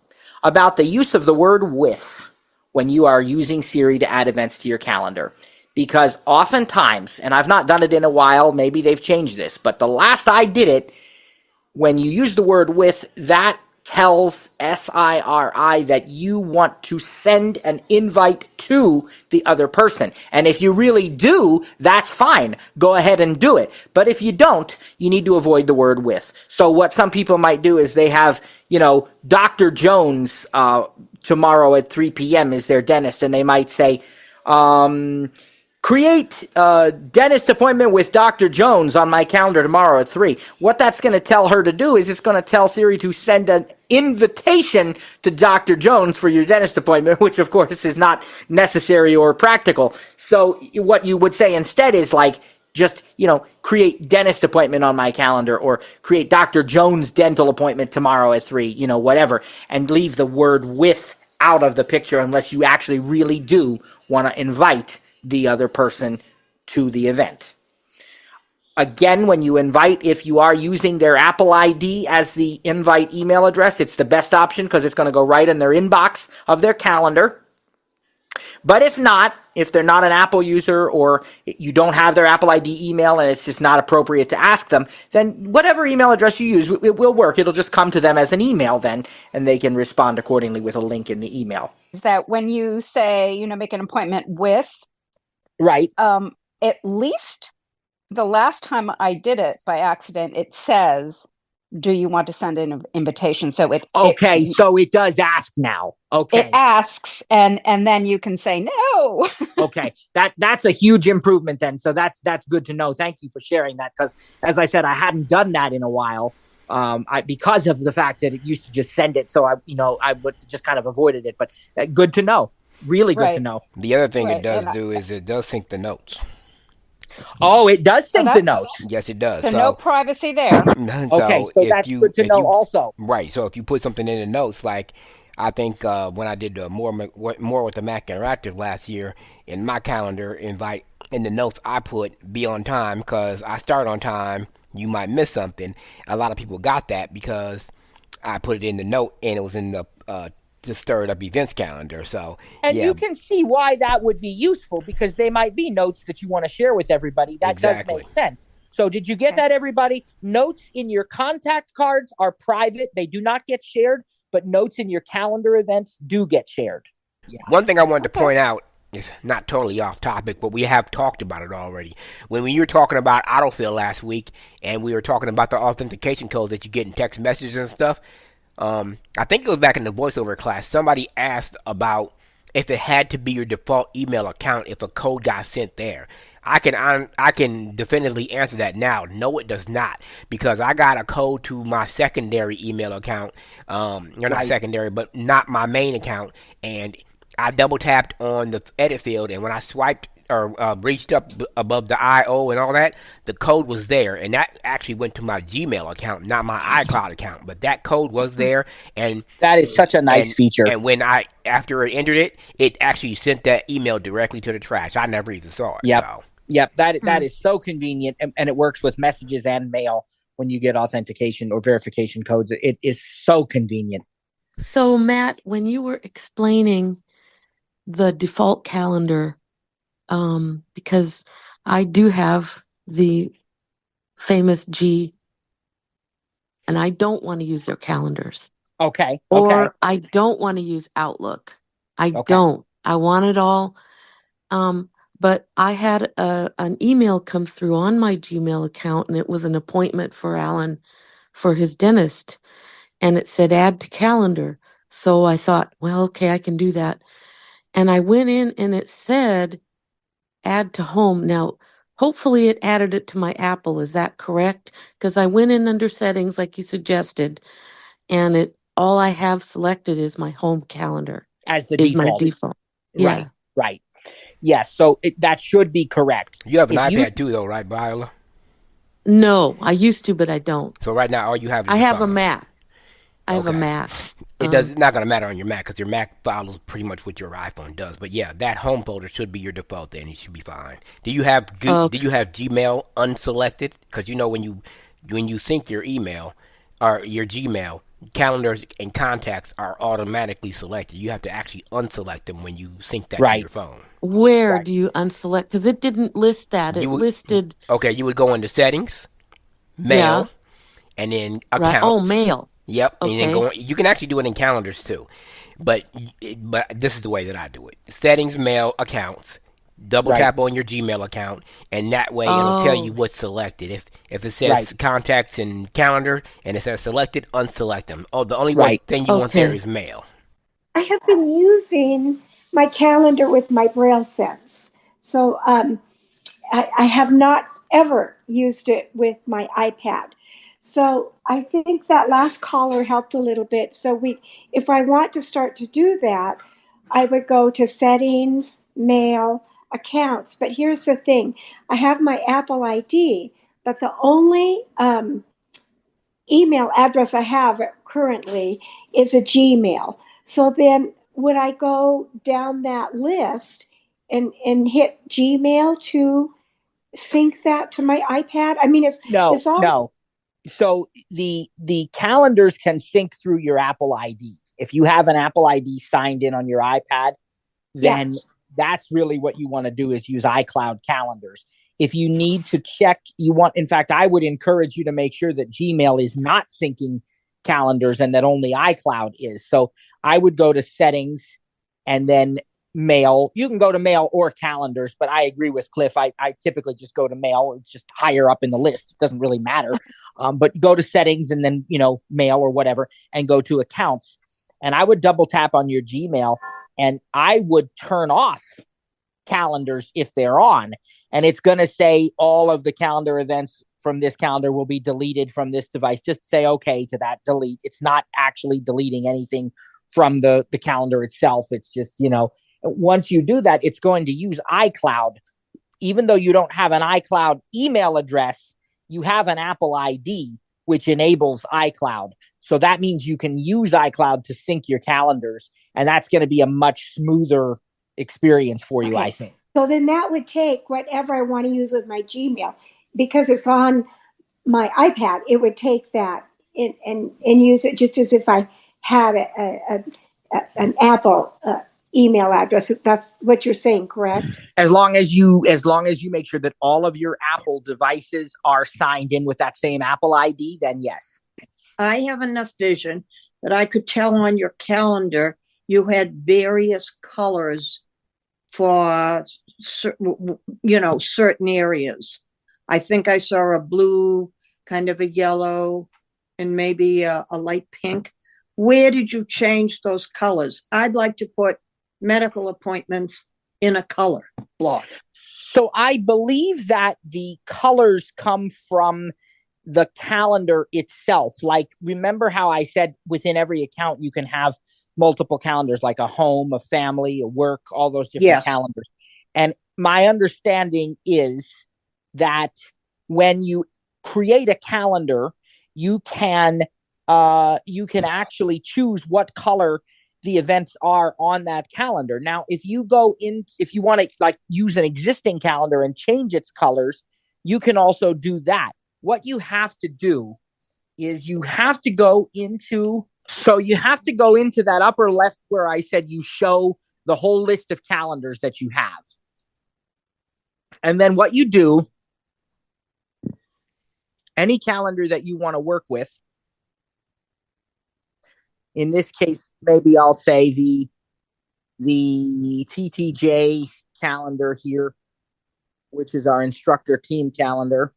Speaker 1: about the use of the word with when you are using Siri to add events to your calendar. Because oftentimes, and I've not done it in a while, maybe they've changed this, but the last I did it, when you use the word with, that tells SIRI that you want to send an invite to the other person. And if you really do, that's fine. Go ahead and do it. But if you don't, you need to avoid the word with. So what some people might do is they have, Dr. Jones tomorrow at 3 p.m. is their dentist, and they might say, create a dentist appointment with Dr. Jones on my calendar tomorrow at 3. What that's going to tell her to do is it's going to tell Siri to send an invitation to Dr. Jones for your dentist appointment, which of course is not necessary or practical. So what you would say instead is just, create dentist appointment on my calendar, or create Dr. Jones dental appointment tomorrow at 3, whatever, and leave the word with out of the picture unless you actually really do want to invite the other person to the event. Again, when you invite, if you are using their Apple ID as the invite email address, it's the best option because it's going to go right in their inbox of their calendar. But if not, if they're not an Apple user, or you don't have their Apple ID email and it's just not appropriate to ask them, then whatever email address you use, it will work. It'll just come to them as an email then, and they can respond accordingly with a link in the email.
Speaker 4: Is that when you say, make an appointment with,
Speaker 1: right?
Speaker 4: At least the last time I did it by accident, it says, do you want to send an invitation? So
Speaker 1: so it does ask now. Okay.
Speaker 4: It asks, and then you can say no.
Speaker 1: Okay. That's a huge improvement then. So that's good to know. Thank you for sharing that, because as I said, I hadn't done that in a while. Because of the fact that it used to just send it. So I would just kind of avoided it, but good to know. Really good to know.
Speaker 5: The other thing it does do is it does sync the notes.
Speaker 1: Oh, it does sync the notes.
Speaker 5: Yes, it does.
Speaker 4: So no privacy there.
Speaker 1: Okay, so that's good to know also.
Speaker 5: Right. So if you put something in the notes, like I think when I did more with the Mac Interactive last year, in my calendar invite, in the notes I put be on time, because I start on time. You might miss something. A lot of people got that because I put it in the note and it was in the Sturitup events calendar. So
Speaker 1: you can see why that would be useful, because they might be notes that you want to share with everybody. That does make sense. So did you get that, everybody? Notes in your contact cards are private. They do not get shared, but notes in your calendar events do get shared.
Speaker 5: Yeah. One thing I wanted to point out it's not totally off topic, but we have talked about it already. When we were talking about autofill last week, and we were talking about the authentication codes that you get in text messages and stuff, I think it was back in the voiceover class, somebody asked about if it had to be your default email account if a code got sent there. I can definitively answer that now. No, it does not, because I got a code to my secondary email account, not secondary, but not my main account, and I double tapped on the edit field, and when I swiped or reached up above the IO and all that, the code was there, and that actually went to my Gmail account, not my iCloud account, but that code was there, and
Speaker 1: that is such a nice feature.
Speaker 5: And when after it entered it, it actually sent that email directly to the trash. I never even saw it.
Speaker 1: Yep.
Speaker 5: So.
Speaker 1: Yep. That is so convenient, and it works with messages and mail when you get authentication or verification codes. It is so convenient.
Speaker 6: So, Matt, when you were explaining the default calendar, because I do have the famous G, and I don't want to use their calendars.
Speaker 1: Okay.
Speaker 6: Or I don't want to use Outlook. I don't. I want it all. But I had an email come through on my Gmail account, and it was an appointment for Alan for his dentist, and it said add to calendar. So I thought, well, okay, I can do that. And I went in and it said add to home. Now, hopefully it added it to my Apple. Is that correct? Because I went in under settings like you suggested, and all I have selected is my home calendar
Speaker 1: as the default.
Speaker 6: My default. Yeah.
Speaker 1: Right. Yes. So that should be correct.
Speaker 5: You have an iPad too, though, right, Viola?
Speaker 6: No, I used to, but I don't.
Speaker 5: So right now, all you have is
Speaker 6: I have
Speaker 5: phone.
Speaker 6: a Mac. I have a Mac.
Speaker 5: It's not going to matter on your Mac because your Mac follows pretty much what your iPhone does. But yeah, that home folder should be your default, then it should be fine. Do you have Gmail unselected? Because when you sync your email or your Gmail, calendars and contacts are automatically selected. You have to actually unselect them when you sync that to your phone.
Speaker 6: Where do you unselect? Because it didn't list that. It listed.
Speaker 5: Okay, you would go into settings, mail, and then accounts.
Speaker 6: Oh, mail.
Speaker 5: Yep,
Speaker 6: okay.
Speaker 5: And then you can actually do it in calendars too, but this is the way that I do it: settings, mail, accounts. Double tap on your Gmail account, and that way it'll tell you what's selected. If it says contacts and calendar, and it says selected, unselect them. Oh, the only one thing you want there is mail.
Speaker 7: I have been using my calendar with my Braille Sense, so I have not ever used it with my iPad. So I think that last caller helped a little bit. So if I want to start to do that, I would go to settings, mail, accounts. But here's the thing. I have my Apple ID, but the only email address I have currently is a Gmail. So then would I go down that list and hit Gmail to sync that to my iPad? I mean,
Speaker 1: no. So the calendars can sync through your Apple ID. If you have an Apple ID signed in on your iPad, then that's really what you want to do, is use iCloud calendars. If you need to check, in fact, I would encourage you to make sure that Gmail is not syncing calendars and that only iCloud is. So I would go to settings and then mail. You can go to mail or calendars, but I agree with Kliph. I typically just go to mail. It's just higher up in the list. It doesn't really matter. But go to settings and then, mail or whatever, and go to accounts. And I would double tap on your Gmail, and I would turn off calendars if they're on. And it's going to say all of the calendar events from this calendar will be deleted from this device. Just say okay to that delete. It's not actually deleting anything from the calendar itself. It's just, once you do that, it's going to use iCloud. Even though you don't have an iCloud email address, you have an Apple ID, which enables iCloud. So that means you can use iCloud to sync your calendars, and that's going to be a much smoother experience for you, I think.
Speaker 7: So then that would take whatever I want to use with my Gmail, because it's on my iPad. It would take that and use it just as if I had an Apple email address. That's what you're saying, correct?
Speaker 1: As long as you make sure that all of your Apple devices are signed in with that same Apple ID, then yes.
Speaker 8: I have enough vision that I could tell on your calendar you had various colors for, certain areas. I think I saw a blue, kind of a yellow, and maybe a light pink. Where did you change those colors? I'd like to put medical appointments in a color block.
Speaker 1: So I believe that the colors come from the calendar itself. Like, remember how I said within every account you can have multiple calendars, like a home, a family, a work, all those different calendars. And my understanding is that when you create a calendar, you can actually choose what color the events are on that calendar. Now, if you want to like use an existing calendar and change its colors, you can also do that. What you have to do is you have to go into that upper left where I said you show the whole list of calendars that you have. And then what you do, any calendar that you want to work with, in this case, maybe I'll say the TTJ calendar here, which is our instructor team calendar.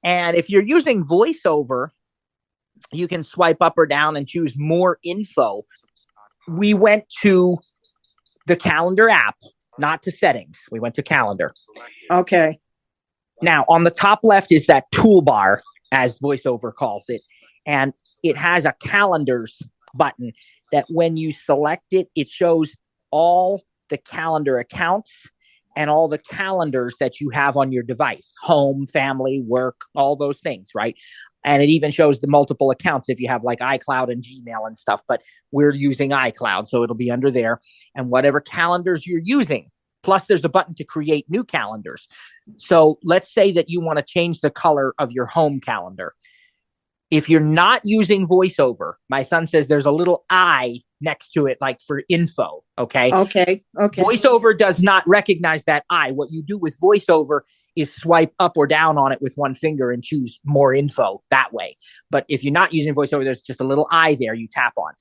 Speaker 1: And if you're using VoiceOver, you can swipe up or down and choose more info. We went to the calendar app, not to settings. We went to calendar.
Speaker 8: Okay.
Speaker 1: Now, on the top left is that toolbar, as VoiceOver calls it. And it has a calendars button that when you select it, it shows all the calendar accounts and all the calendars that you have on your device, home, family, work, all those things, right? And it even shows the multiple accounts if you have like iCloud and Gmail and stuff, but we're using iCloud, so it'll be under there. And whatever calendars you're using, plus there's a button to create new calendars. So let's say that you want to change the color of your home calendar. If you're not using VoiceOver, my son says there's a little I next to it, like for info. Okay. VoiceOver does not recognize that I. What you do with VoiceOver is swipe up or down on it with one finger and choose more info that way. But if you're not using VoiceOver, there's just a little I there you tap on.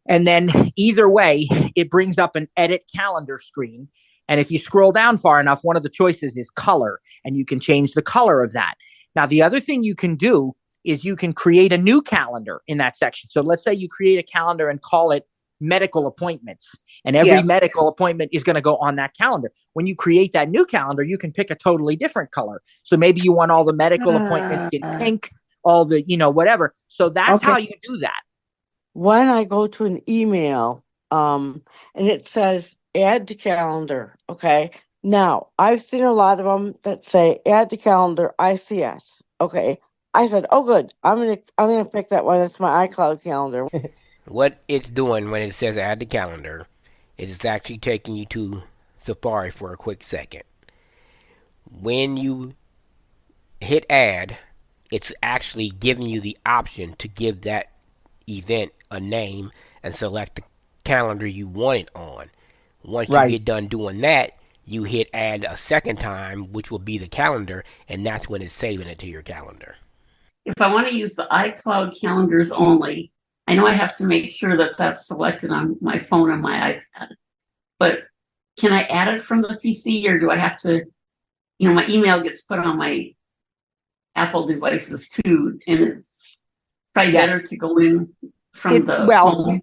Speaker 1: And then either way, it brings up an edit calendar screen. And if you scroll down far enough, one of the choices is color, and you can change the color of that. Now, the other thing you can do is you can create a new calendar in that section. So let's say you create a calendar and call it medical appointments, and every medical appointment is going to go on that calendar. When you create that new calendar, you can pick a totally different color. So maybe you want all the medical appointments in pink, all the, whatever. So that's how you do that.
Speaker 9: When I go to an email, and it says add to calendar, okay? Now, I've seen a lot of them that say add to calendar ICS, okay? I said, oh, good. I'm gonna pick that one. That's my iCloud calendar.
Speaker 5: What it's doing when it says add to calendar is it's actually taking you to Safari for a quick second. When you hit add, it's actually giving you the option to give that event a name and select the calendar you want it on. Once you get done doing that, you hit add a second time, which will be the calendar, and that's when it's saving it to your calendar.
Speaker 10: If I want to use the iCloud calendars only, I know I have to make sure that that's selected on my phone and my iPad. But can I add it from the PC, or do I have to, my email gets put on my Apple devices too, and it's probably better to go in from the phone.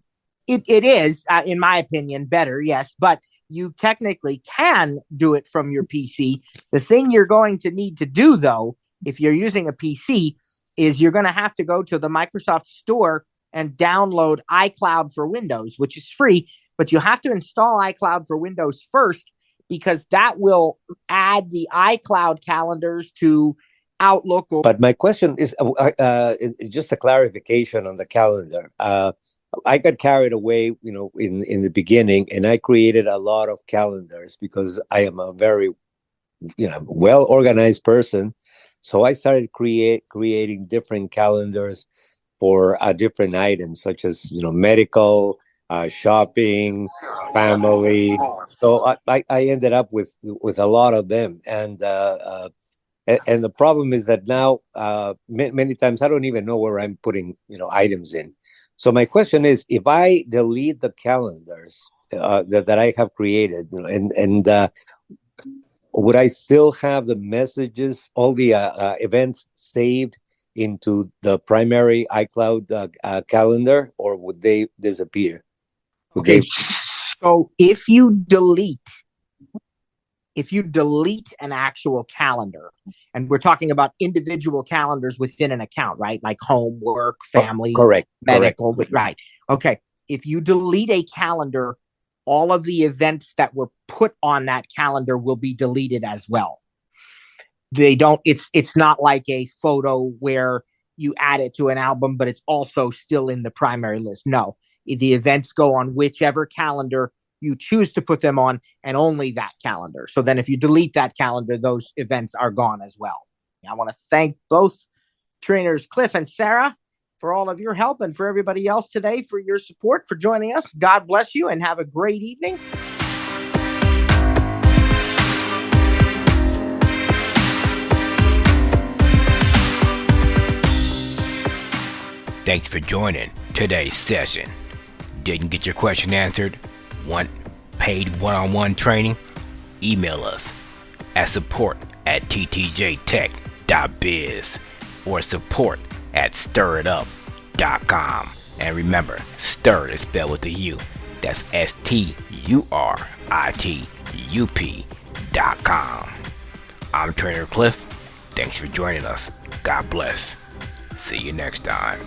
Speaker 1: It is, in my opinion, better, yes, but you technically can do it from your PC. The thing you're going to need to do, though, if you're using a PC, is you're going to have to go to the Microsoft Store and download iCloud for Windows, which is free, but you have to install iCloud for Windows first, because that will add the iCloud calendars to Outlook.
Speaker 11: But my question is just a clarification on the calendar. I got carried away, in the beginning, and I created a lot of calendars because I am a very, well-organized person. So I started creating different calendars for different items, such as, medical, shopping, family. So I ended up with a lot of them. And the problem is that now many times I don't even know where I'm putting, items in. So my question is, if I delete the calendars, that I have created, and would I still have the messages, all the events saved into the primary iCloud calendar, or would they disappear?
Speaker 1: So if you delete an actual calendar, and we're talking about individual calendars within an account, right? Like home, work, family, medical, right? Okay. If you delete a calendar, all of the events that were put on that calendar will be deleted as well. It's not like a photo where you add it to an album, but it's also still in the primary list. No, the events go on whichever calendar you choose to put them on, and only that calendar. So then if you delete that calendar, those events are gone as well. I want to thank both trainers, Kliph and Sarah, for all of your help, and for everybody else today for your support, for joining us. God bless you and have a great evening.
Speaker 5: Thanks for joining today's session. Didn't get your question answered? Want paid one-on-one training? Email us at support@TTJTech.biz or support@Sturitup.com. And remember, Stir is spelled with a U. That's STURITUP.com. I'm Trainer Kliph. Thanks for joining us. God bless. See you next time.